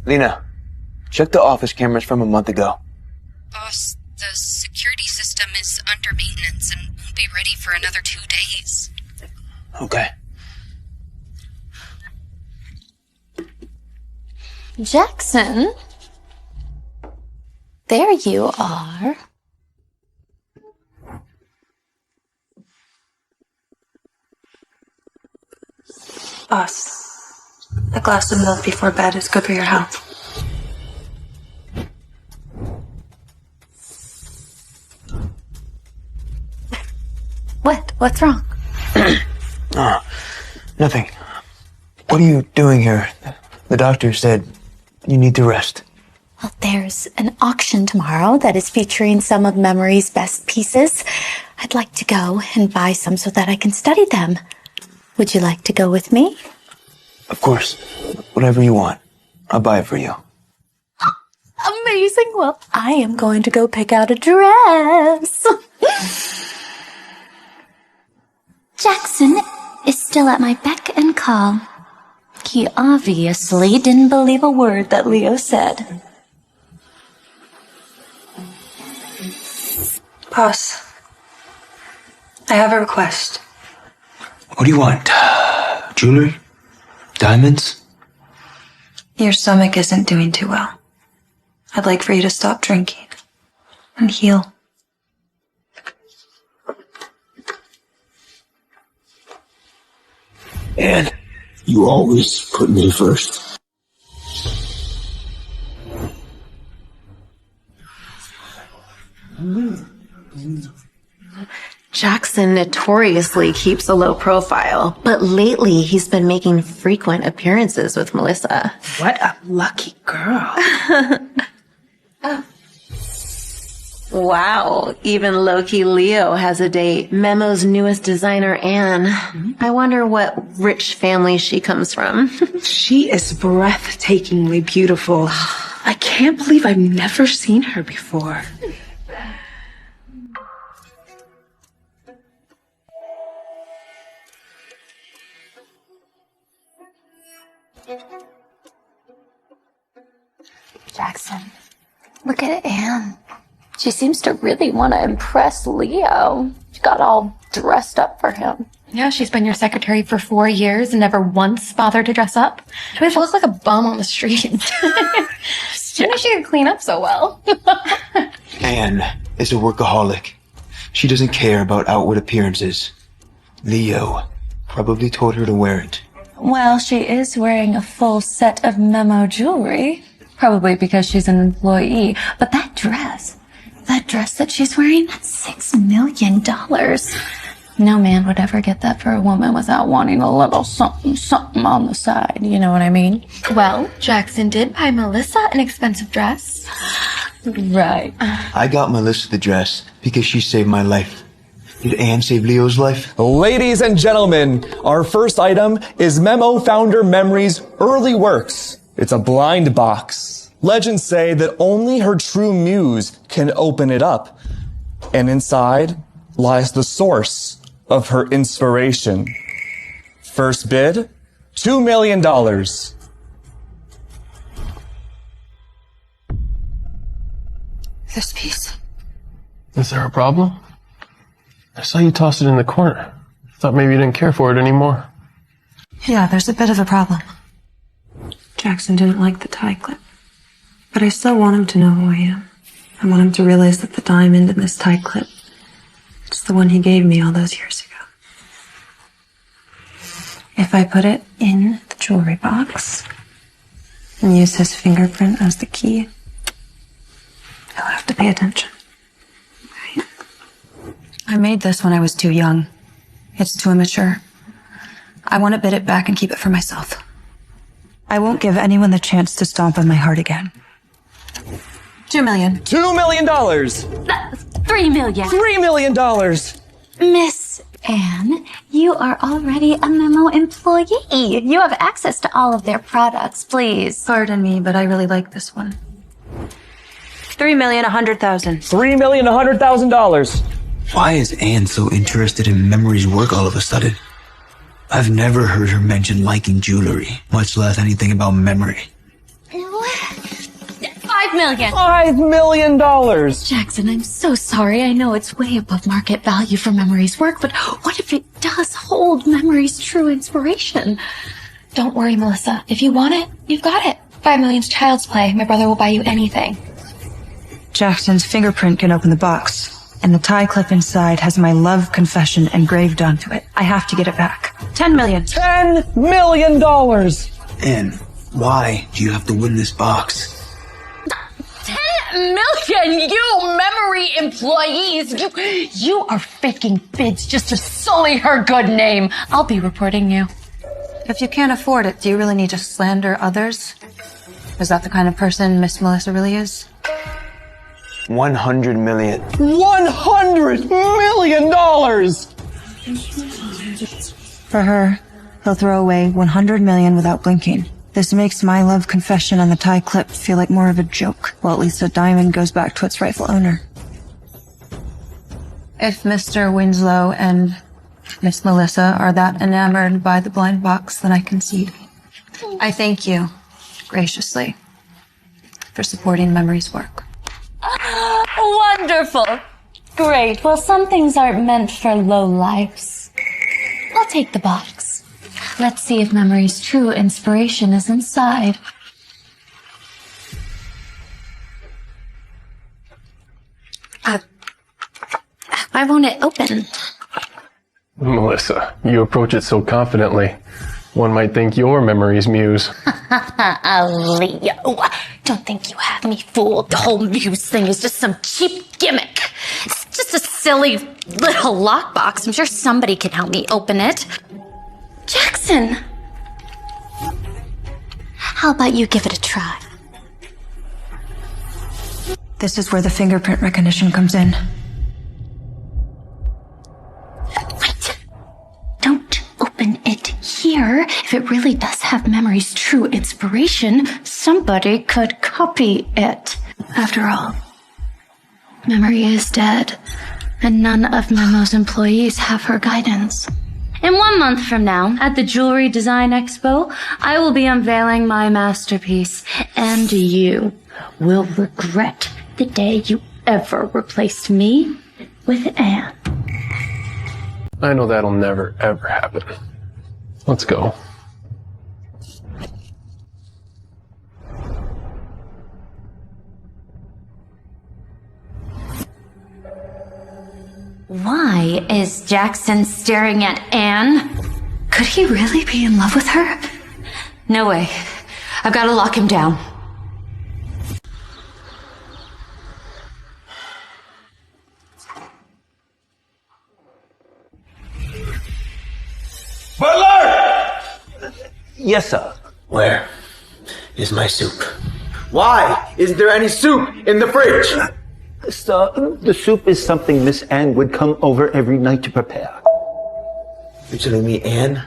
Lena, check the office cameras from a month ago. Boss, the security system is under maintenance and won't be ready for another 2 days. Okay. Jackson? There you are. Boss, a glass of milk before bed is good for your health. What? What's wrong? Nothing. What are you doing here? The doctor said you need to rest. Well, there's an auction tomorrow that is featuring some of Memory's best pieces. I'd like to go and buy some so that I can study them. Would you like to go with me? Of course. Whatever you want. I'll buy it for you. Amazing. Well, I am going to go pick out a dress. Jackson is still at my beck and call. He obviously didn't believe a word that Leo said. Boss, I have a request. What do you want? Jewelry? Diamonds? Your stomach isn't doing too well. I'd like for you to stop drinking and heal. And you always put me first. Jackson notoriously keeps a low profile, but lately he's been making frequent appearances with Melissa. What a lucky girl. Wow, even low-key Leo has a date. Memo's newest designer, Anne. I wonder what rich family she comes from. She is breathtakingly beautiful. I can't believe I've never seen her before. Jackson, look at Anne. She seems to really want to impress Leo. She got all dressed up for him. Yeah, she's been your secretary for 4 years and never once bothered to dress up. She makes her look like a bum on the street. She knew she could clean up so well. Anne is a workaholic. She doesn't care about outward appearances. Leo probably told her to wear it. Well, she is wearing a full set of Memo jewelry. Probably because she's an employee. But that dress that she's wearing, that's $6 million. No man would ever get that for a woman without wanting a little something, something on the side. You know what I mean? Well, Jackson did buy Melissa an expensive dress. Right. I got Melissa the dress because she saved my life. Did Anne save Leo's life? Ladies and gentlemen, our first item is Memo Founder Memory's early works. It's a blind box. Legends say that only her true muse can open it up. And inside lies the source of her inspiration. First bid, $2 million. This piece. Is there a problem? I saw you toss it in the corner. Thought maybe you didn't care for it anymore. Yeah, there's a bit of a problem. Jackson didn't like the tie clip. But I still want him to know who I am. I want him to realize that the diamond in this tie clip is the one he gave me all those years ago. If I put it in the jewelry box and use his fingerprint as the key, he'll have to pay attention. Right? I made this when I was too young. It's too immature. I want to bid it back and keep it for myself. I won't give anyone the chance to stomp on my heart again. $2 million. $2 million. $3 million. $3 million. Miss Anne, you are already a Memo employee. You have access to all of their products, please. Pardon me, but I really like this one. $3,100,000. $3,100,000. Why is Anne so interested in Memory's work all of a sudden? I've never heard her mention liking jewelry, much less anything about Memory. $5 million. $5 million. Jackson, I'm so sorry. I know it's way above market value for Memory's work, but what if it does hold Memory's true inspiration? Don't worry, Melissa. If you want it, you've got it. $5 million's child's play. My brother will buy you anything. Jackson's fingerprint can open the box, and the tie clip inside has my love confession engraved onto it. I have to get it back. $10 million. $10 million. Anne, why do you have to win this box? 10 million, you Memory employees! You are faking bids just to sully her good name. I'll be reporting you. If you can't afford it, do you really need to slander others? Is that the kind of person Miss Melissa really is? $100 million. $100 million. For her, he'll throw away $100 million without blinking. This makes my love confession on the tie clip feel like more of a joke. Well, at least a diamond goes back to its rightful owner. If Mr. Winslow and Miss Melissa are that enamored by the blind box, then I concede. I thank you, graciously, for supporting Memory's work. Wonderful. Great. Well, some things aren't meant for low lives. I'll take the box. Let's see if Memory's true inspiration is inside. Why won't it open? Melissa, you approach it so confidently. One might think you're Memory's muse. Leo, don't think you had me fooled. The whole muse thing is just some cheap gimmick. It's just a silly little lockbox. I'm sure somebody can help me open it. Jackson! How about you give it a try? This is where the fingerprint recognition comes in. Wait. Don't open it here. If it really does have Memory's true inspiration, somebody could copy it. After all, Memory is dead, and none of Memo's employees have her guidance. In 1 month from now, at the Jewelry Design Expo, I will be unveiling my masterpiece, and you will regret the day you ever replaced me with Anne. I know that'll never, ever happen. Let's go. Why is Jackson staring at Anne? Could he really be in love with her? No way. I've got to lock him down. Yes, sir. Where is my soup? Why isn't there any soup in the fridge? Sir, the soup is something Miss Anne would come over every night to prepare. You're telling me Anne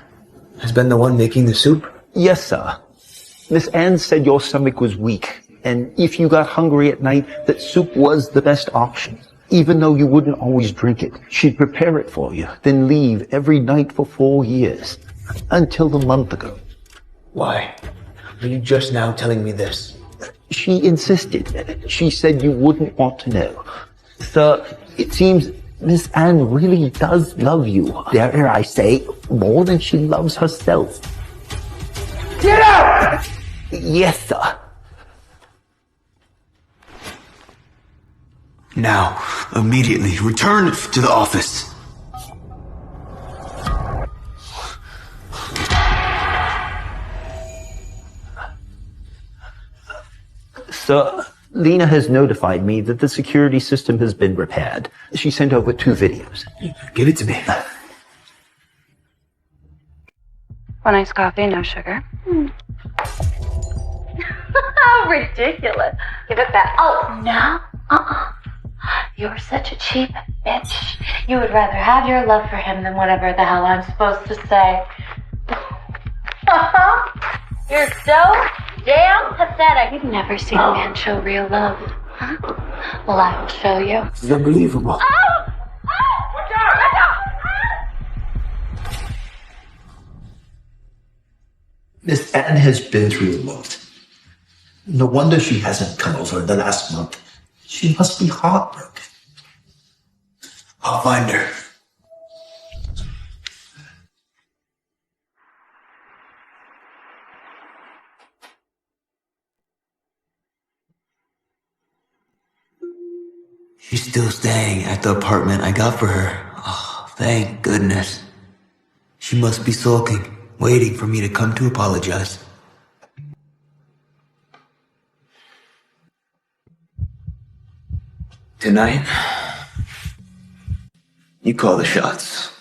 has been the one making the soup? Yes, sir. Miss Anne said your stomach was weak, and if you got hungry at night, that soup was the best option. Even though you wouldn't always drink it, she'd prepare it for you, then leave every night for 4 years. Until a month ago. Why? Are you just now telling me this? She insisted. She said you wouldn't want to know. Sir, it seems Miss Anne really does love you. Dare I say, more than she loves herself. Get out! Yes, sir. Now, immediately, return to the office. Sir, Lena has notified me that the security system has been repaired. She sent over 2 videos. Give it to me. One iced coffee, no sugar. How ridiculous. Give it back. Oh, no. You're such a cheap bitch. You would rather have your love for him than whatever the hell I'm supposed to say. You're so damn pathetic. You've never seen a man show real love. Huh? Well, I will show you. This is unbelievable. Miss Anne has been through a lot. No wonder she hasn't come over the last month. She must be heartbroken. I'll find her. She's still staying at the apartment I got for her. Oh, thank goodness. She must be sulking, waiting for me to come to apologize. Tonight, you call the shots.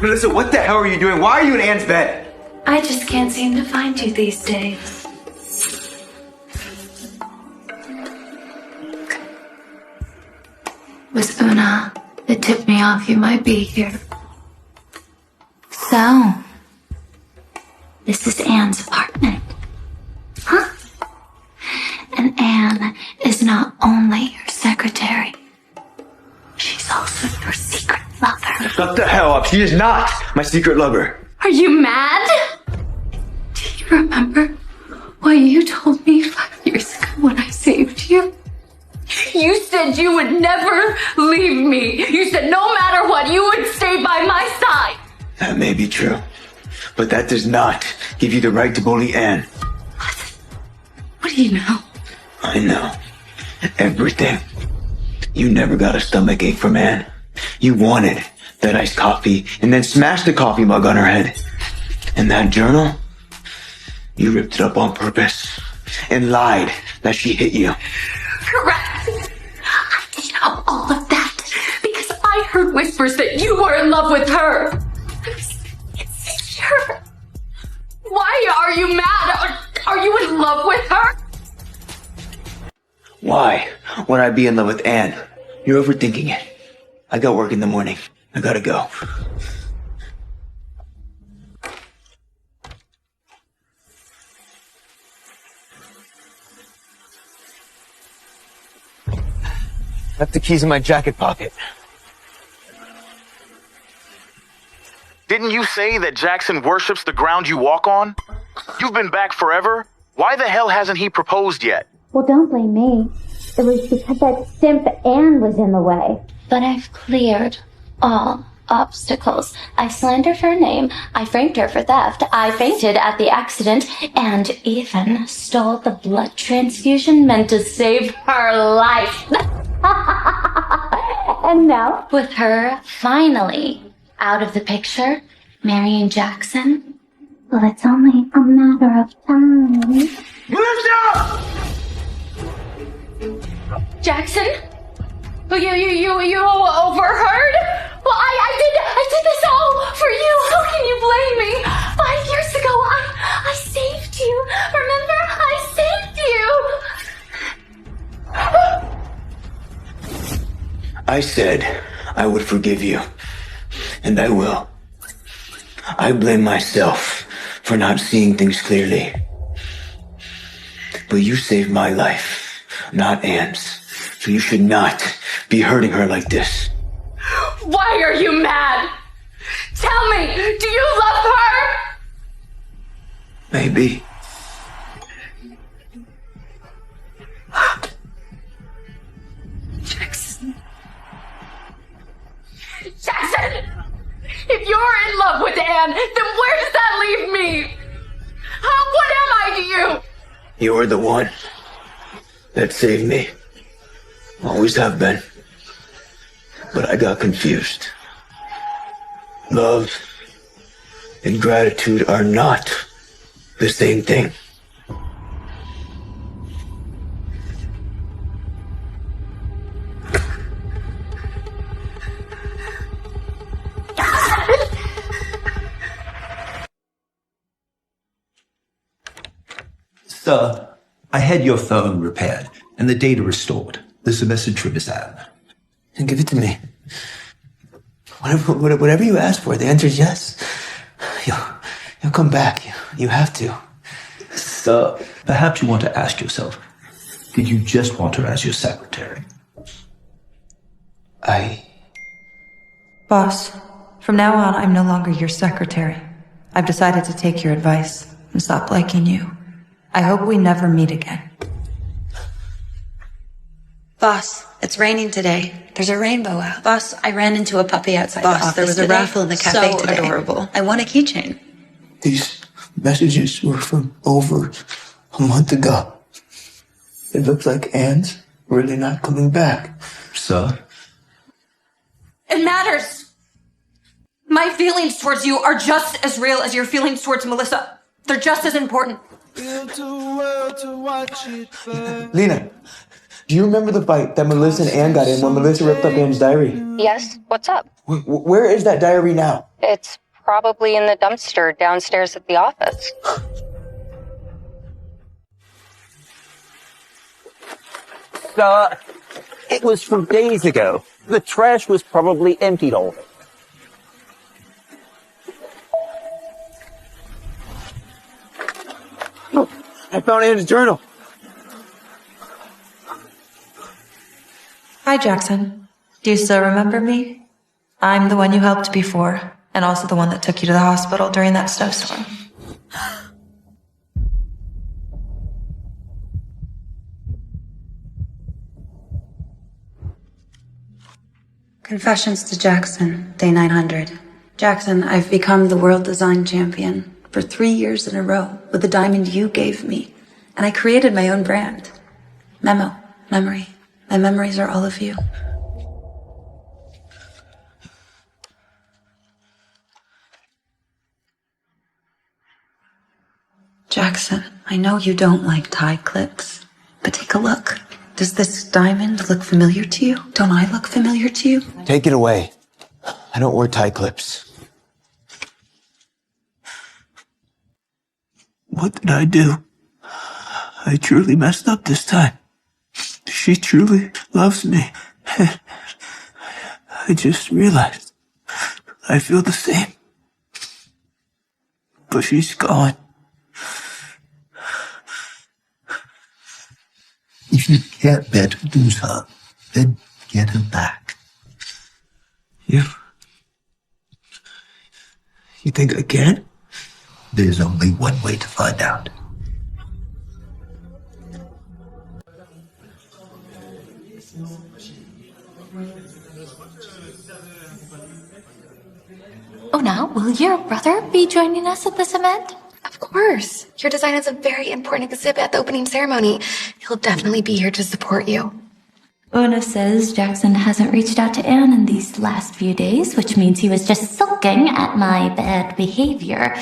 Melissa, what the hell are you doing? Why are you in Anne's bed? I just can't seem to find you these days. It was Una that tipped me off you might be here. So, this is Anne's apartment. Huh? And Anne is not only your secretary, she's also your secret lover. Shut the hell up. She is not my secret lover. Are you mad? Do you remember what you told me 5 years ago when I saved you? You said you would never leave me. You said no matter what, you would stay by my side. That may be true, but that does not give you the right to bully Anne. What do you know? I know everything. You never got a stomachache from Anne. You wanted that iced coffee and then smashed the coffee mug on her head. And that journal, you ripped it up on purpose and lied that she hit you. Correct. I did all of that because I heard whispers that you were in love with her. I was insecure. Why are you mad? Are you in love with her? Why would I be in love with Anne? You're overthinking it. I got work in the morning. I gotta go. Left the keys in my jacket pocket. Didn't you say that Jackson worships the ground you walk on? You've been back forever. Why the hell hasn't he proposed yet? Well, don't blame me. It was because that simp Anne was in the way. But I've cleared all obstacles. I slandered her name. I framed her for theft. I fainted at the accident and even stole the blood transfusion meant to save her life. And now, with her finally out of the picture, marrying Jackson, Well, it's only a matter of time. Melissa! Jackson? You overheard? Well, I did this all for you. How can you blame me? 5 years ago, I saved you. Remember? I saved you. I said I would forgive you, and I will. I blame myself for not seeing things clearly. But you saved my life, not Anne's. So you should not be hurting her like this. Why are you mad? Tell me, do you love her? Maybe. Jackson! If you're in love with Anne, then where does that leave me? What am I to you? You're the one that saved me. Always have been. But I got confused. Love and gratitude are not the same thing. Sir, I had your phone repaired and the data restored. There's a message from Miss Anne. And give it to me. Whatever you ask for, the answer is yes. You'll come back. You have to. Sir, perhaps you want to ask yourself, did you just want her as your secretary? Boss, from now on, I'm no longer your secretary. I've decided to take your advice and stop liking you. I hope we never meet again. Boss, it's raining today. There's a rainbow out. Boss, I ran into a puppy outside the office. There was a raffle in the cafe today. So adorable. I want a keychain. These messages were from over a month ago. It looks like Anne's really not coming back. Sir? It matters. My feelings towards you are just as real as your feelings towards Melissa. They're just as important. Lena, do you remember the fight that Melissa and Anne got in when Melissa ripped up Anne's diary? Yes, what's up? Where is that diary now? It's probably in the dumpster downstairs at the office. It was from days ago. The trash was probably emptied already. I found Anne's journal. Hi, Jackson. Do you still remember me? I'm the one you helped before, and also the one that took you to the hospital during that snowstorm. Confessions to Jackson, day 900. Jackson, I've become the world design champion for 3 years in a row with the diamond you gave me. And I created my own brand. Memo, memory. My memories are all of you. Jackson, I know you don't like tie clips, but take a look. Does this diamond look familiar to you? Don't I look familiar to you? Take it away. I don't wear tie clips. What did I do? I truly messed up this time. She truly loves me. I just realized I feel the same. But she's gone. If you can't bear to lose her, then get her back. You think I can? There's only one way to find out. Oh, now, will your brother be joining us at this event? Of course. Your design is a very important exhibit at the opening ceremony. He'll definitely be here to support you. Una says Jackson hasn't reached out to Anne in these last few days, which means he was just sulking at my bad behavior.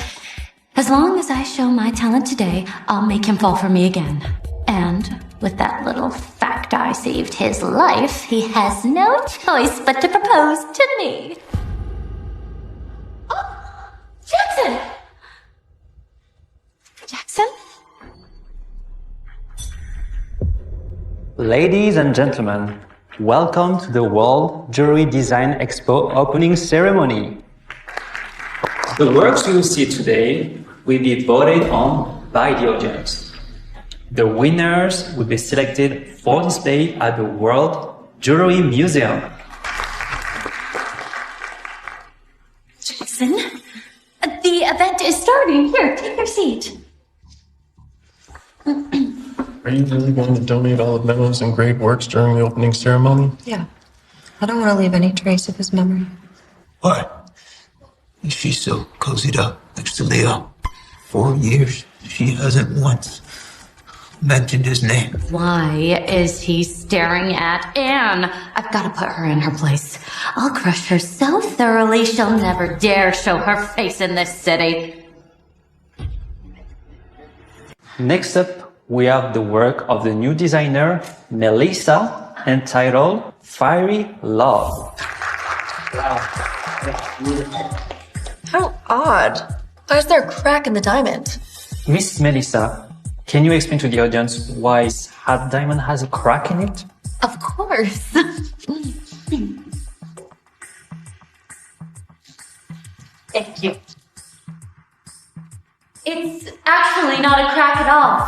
As long as I show my talent today, I'll make him fall for me again. And with that little fact I saved his life, he has no choice but to propose to me. Ladies and gentlemen, welcome to the World Jewelry Design Expo opening ceremony. The works you will see today will be voted on by the audience. The winners will be selected for display at the World Jewelry Museum. Jackson, the event is starting. Here, take your seat. Are you really going to donate all of Memo's engraved works during the opening ceremony? Yeah. I don't want to leave any trace of his memory. Why? She's so cozied up next to Leo. 4 years, she hasn't once mentioned his name. Why is he staring at Anne? I've got to put her in her place. I'll crush her so thoroughly she'll never dare show her face in this city. Next up, we have the work of the new designer, Melissa, entitled Fiery Love. How odd. Why is there a crack in the diamond? Miss Melissa, can you explain to the audience why his hat diamond has a crack in it? Of course. Thank you. It's actually not a crack at all,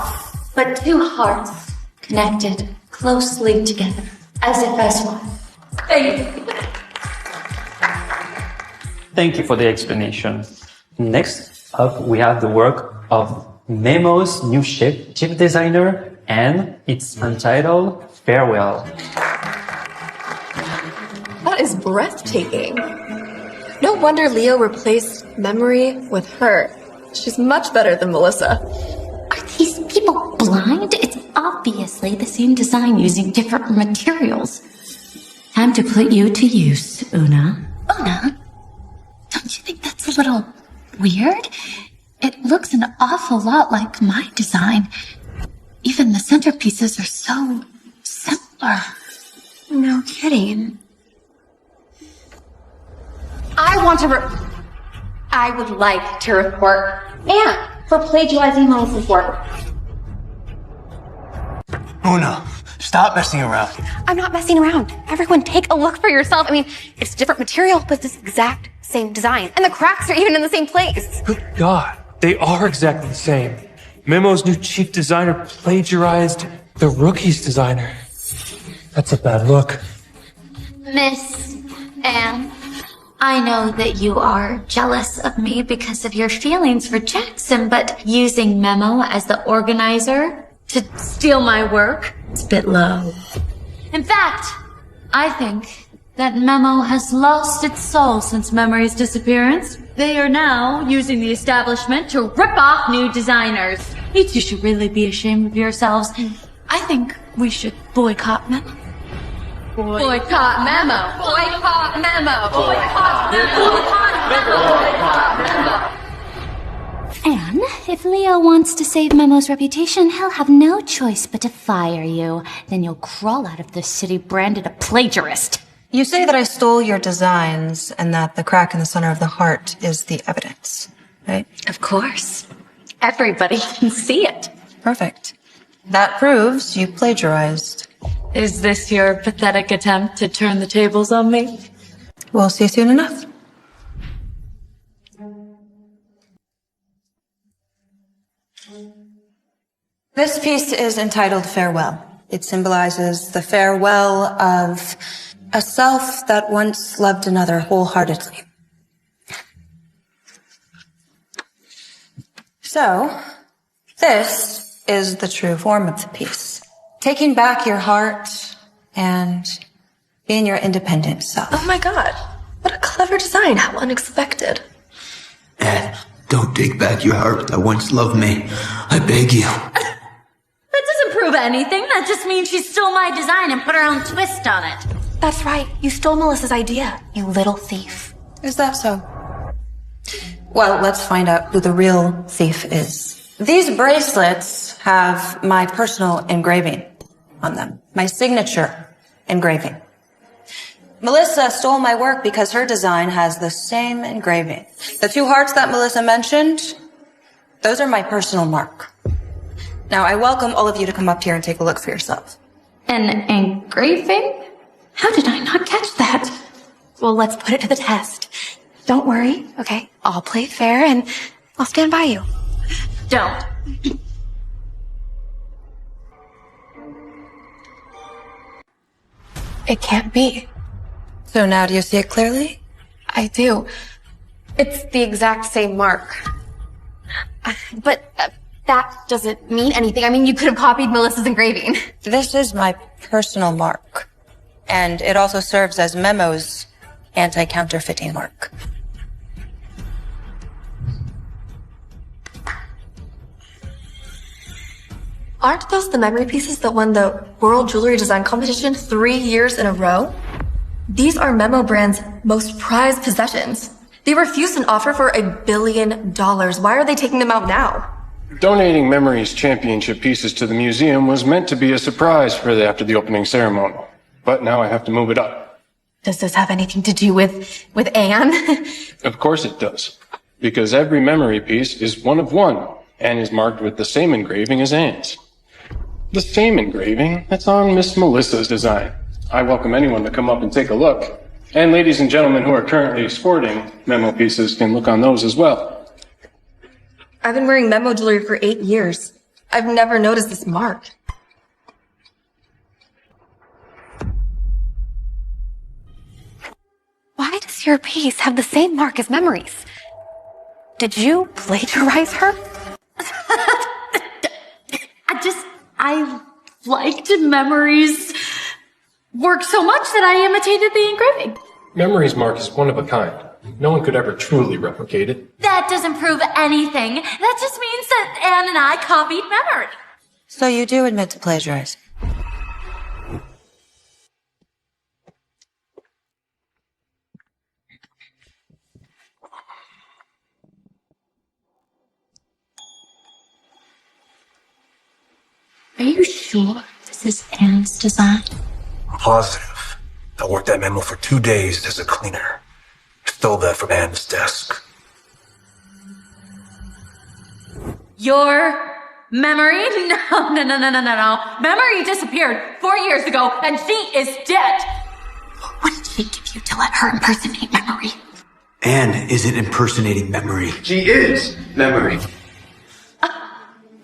but two hearts connected closely together, as if as one. Thank you. Thank you for the explanation. Next up, we have the work of Memo's new chief designer, and it's entitled Farewell. That is breathtaking. No wonder Leo replaced memory with her. She's much better than Melissa. Are these people blind? It's obviously the same design using different materials. Time to put you to use, Una. Una? Don't you think that's a little weird? It looks an awful lot like my design. Even the centerpieces are so similar. No kidding. I would like to report Anne for plagiarizing Melissa's work. Una, stop messing around. I'm not messing around. Everyone take a look for yourself. I mean, it's different material, but this exact same design. And the cracks are even in the same place. Good God, they are exactly the same. Memo's new chief designer plagiarized the rookie's designer. That's a bad look. Miss Anne, I know that you are jealous of me because of your feelings for Jackson, but using Memo as the organizer to steal my work, it's a bit low. In fact, I think that Memo has lost its soul since Memory's disappearance. They are now using the establishment to rip off new designers. You two should really be ashamed of yourselves. I think we should boycott Memo. Boycott Memo! Boycott Memo! Boycott Memo! And if Leo wants to save Memo's reputation, he'll have no choice but to fire you. Then you'll crawl out of the city branded a plagiarist. You say that I stole your designs and that the crack in the center of the heart is the evidence, right? Of course. Everybody can see it. Perfect. That proves you plagiarized. Is this your pathetic attempt to turn the tables on me? We'll see soon enough. This piece is entitled Farewell. It symbolizes the farewell of a self that once loved another wholeheartedly. So, this is the true form of the piece. Taking back your heart and being your independent self. Oh my god. What a clever design. How unexpected. Anne, don't take back your heart that once loved me. I beg you. That doesn't prove anything. That just means she stole my design and put her own twist on it. That's right. You stole Melissa's idea, you little thief. Is that so? Well, let's find out who the real thief is. These bracelets have my personal engraving on them. My signature engraving. Melissa stole my work because her design has the same engraving. The two hearts that Melissa mentioned, those are my personal mark. Now, I welcome all of you to come up here and take a look for yourself. An engraving? How did I not catch that? Well, let's put it to the test. Don't worry, okay? I'll play fair and I'll stand by you. Don't. It can't be. So now do you see it clearly? I do. It's the exact same mark. But that doesn't mean anything. I mean, you could have copied Melissa's engraving. This is my personal mark. And it also serves as Memo's anti-counterfeiting mark. Aren't those the memory pieces that won the World Jewelry Design Competition 3 years in a row? These are Memo brand's most prized possessions. They refused an offer for $1 billion. Why are they taking them out now? Donating Memory's championship pieces to the museum was meant to be a surprise after the opening ceremony. But now I have to move it up. Does this have anything to do with Anne? Of course it does. Because every memory piece is one of one and is marked with the same engraving as Anne's. The same engraving that's on Miss Melissa's design. I welcome anyone to come up and take a look. And ladies and gentlemen who are currently sporting Memo pieces can look on those as well. I've been wearing Memo jewelry for 8 years. I've never noticed this mark. Why does your piece have the same mark as Memory's? Did you plagiarize her? I liked Memory's work so much that I imitated the engraving. Memory's mark is one of a kind. No one could ever truly replicate it. That doesn't prove anything. That just means that Anne and I copied Memory. So you do admit to plagiarizing? Are you sure this is Anne's design? I'm positive. I worked that memo for 2 days as a cleaner. Stole that from Anne's desk. Your Memory? No. Memory disappeared 4 years ago, and she is dead. What did she give you to let her impersonate Memory? Anne isn't impersonating Memory. She is Memory.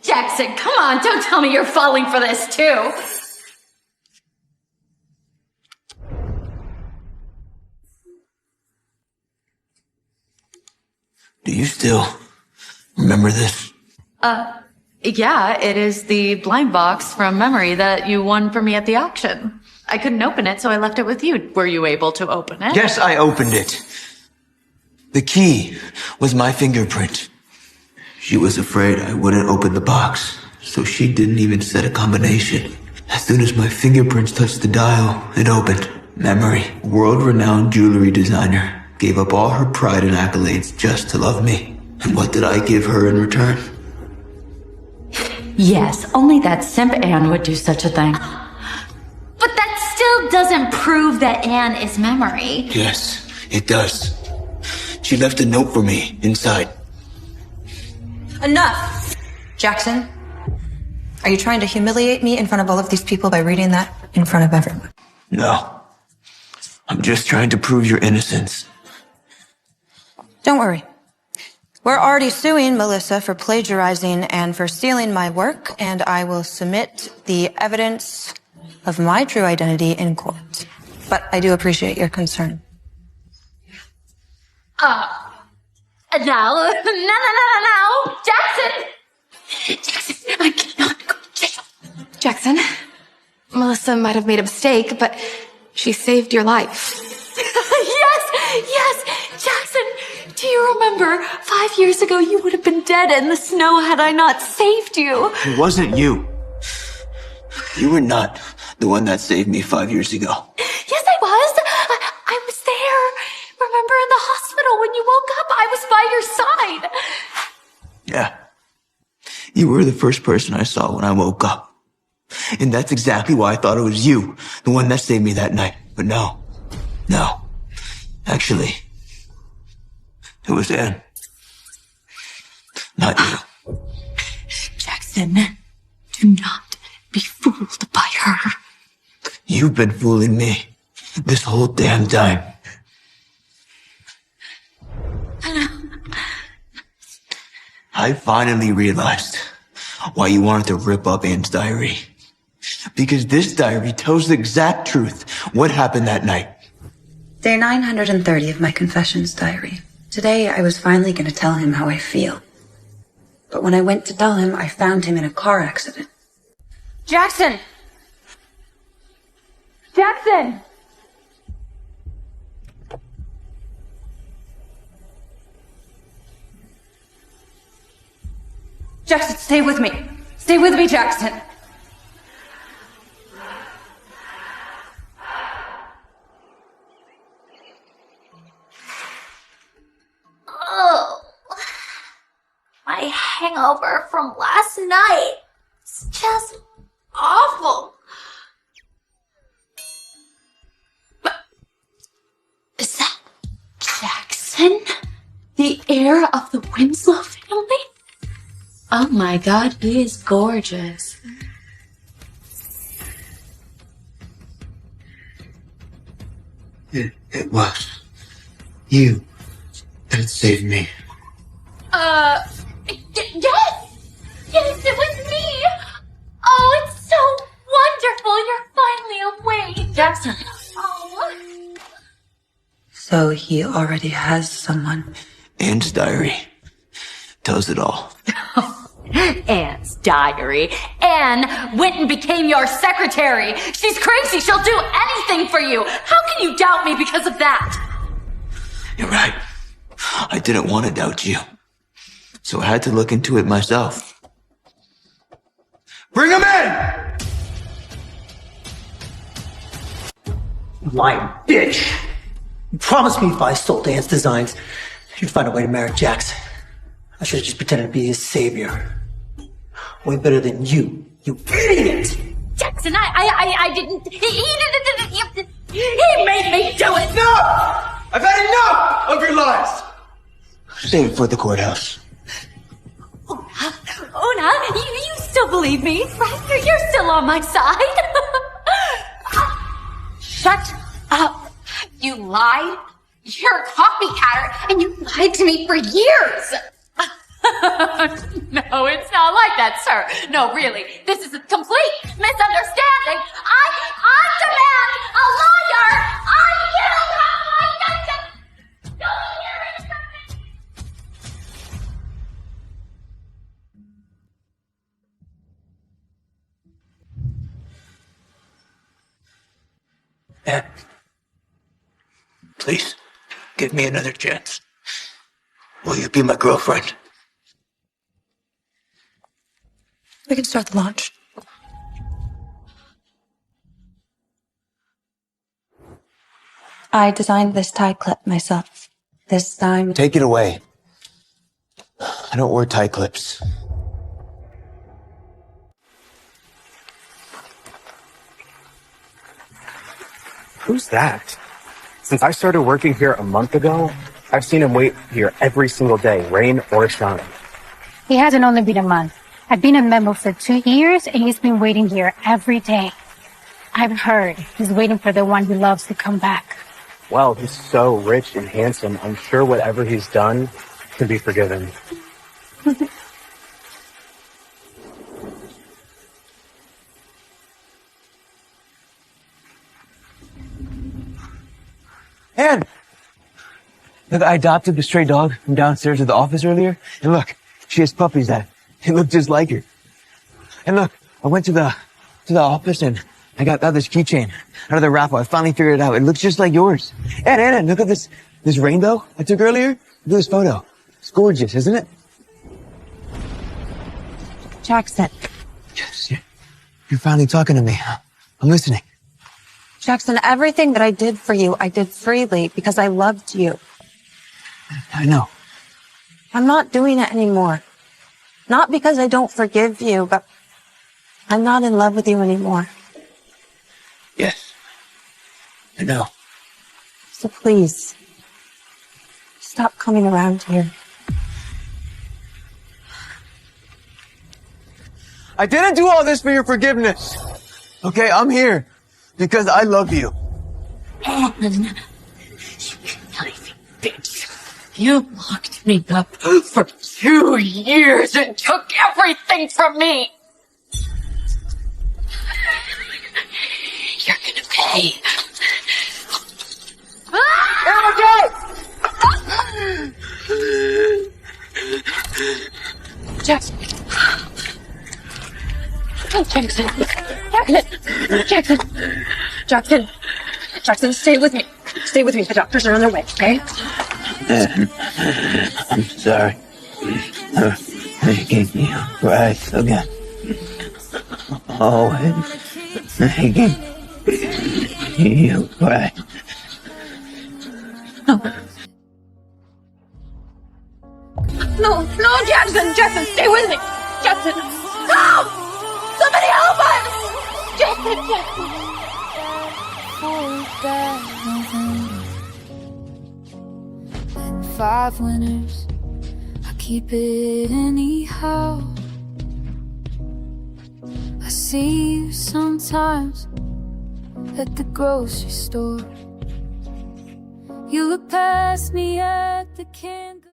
Jackson, come on, don't tell me you're falling for this too. Do you still remember this? Yeah, it is the blind box from Memory that you won for me at the auction. I couldn't open it, so I left it with you. Were you able to open it? Yes, I opened it. The key was my fingerprint. She was afraid I wouldn't open the box, so she didn't even set a combination. As soon as my fingerprints touched the dial, it opened. Memory, world-renowned jewelry designer, gave up all her pride and accolades just to love me. And what did I give her in return? Yes, only that simp Anne would do such a thing. But that still doesn't prove that Anne is Memory. Yes, it does. She left a note for me inside. Enough! Jackson, are you trying to humiliate me in front of all of these people by reading that in front of everyone? No. I'm just trying to prove your innocence. Don't worry. We're already suing Melissa for plagiarizing and for stealing my work, and I will submit the evidence of my true identity in court. But I do appreciate your concern. No. Jackson, I cannot go to jail. Jackson, Melissa might have made a mistake, but she saved your life. Yes, Jackson, do you remember 5 years ago you would have been dead in the snow had I not saved you? It wasn't you. You were not the one that saved me 5 years ago. Yes, I was. I was there. Remember in the hospital when you woke up, I was by your side. Yeah. You were the first person I saw when I woke up. And that's exactly why I thought it was you, the one that saved me that night. But no. Actually, it was Anne. Not you. Jackson, do not be fooled by her. You've been fooling me this whole damn time. I finally realized why you wanted to rip up Anne's diary. Because this diary tells the exact truth what happened that night. Day 930 of my confessions diary. Today, I was finally going to tell him how I feel. But when I went to tell him, I found him in a car accident. Jackson! Jackson! Jackson, stay with me. Stay with me, Jackson. Oh, my hangover from last night. It's just awful. Is that Jackson? The heir of the Winslow family? Oh my god, he is gorgeous. It was you that saved me. Yes! Yes, it was me! Oh, it's so wonderful. You're finally awake. Jackson. Oh. So he already has someone. Anne's diary tells it all. Anne's diary. Anne went and became your secretary. She's crazy. She'll do anything for you. How can you doubt me because of that? You're right. I didn't want to doubt you. So I had to look into it myself. Bring him in! Lying bitch! You promised me if I sold Anne's designs, you'd find a way to marry Jackson. I should have just pretended to be his savior. Way better than you idiot! Jackson, I didn't. He made me do it. No! I've had enough of your lies! Save it for the courthouse. Una, you still believe me, right? You're still on my side. Shut up. You lied. You're a copycatter, and you lied to me for years. No, it's not like that, sir. No, really. This is a complete misunderstanding. I demand a lawyer. You have my consent. Go here and Anne, please, give me another chance. Will you be my girlfriend? We can start the launch. I designed this tie clip myself. This time... Take it away. I don't wear tie clips. Who's that? Since I started working here a month ago, I've seen him wait here every single day, rain or shine. He hasn't only been a month. I've been a member for 2 years, and he's been waiting here every day. I've heard he's waiting for the one he loves to come back. Well, he's so rich and handsome, I'm sure whatever he's done can be forgiven. Anne! Look, I adopted the stray dog from downstairs at the office earlier, and look, she has puppies that look just like her. And look, I went to the office and I got this keychain out of the raffle. I finally figured it out. It looks just like yours. And Anna, look at this rainbow I took earlier. Look at this photo. It's gorgeous, isn't it? Jackson. Yes, you're finally talking to me. I'm listening. Jackson, everything that I did for you, I did freely because I loved you. I know. I'm not doing it anymore. Not because I don't forgive you, but I'm not in love with you anymore. Yes. I know. So please, stop coming around here. I didn't do all this for your forgiveness. Okay, I'm here Because I love you. Anne, you conniving bitch. You locked me up for 2 years and took everything from me. You're gonna pay. Jackson. Jackson, stay with me. Stay with me. The doctors are on their way, okay? I'm sorry. Making you cry again. Always making you cry. No, Jackson, stay with me. Jackson, help! Somebody help us! Jackson. 5 winners, I keep it anyhow. I see you sometimes at the grocery store. You look past me at the candy.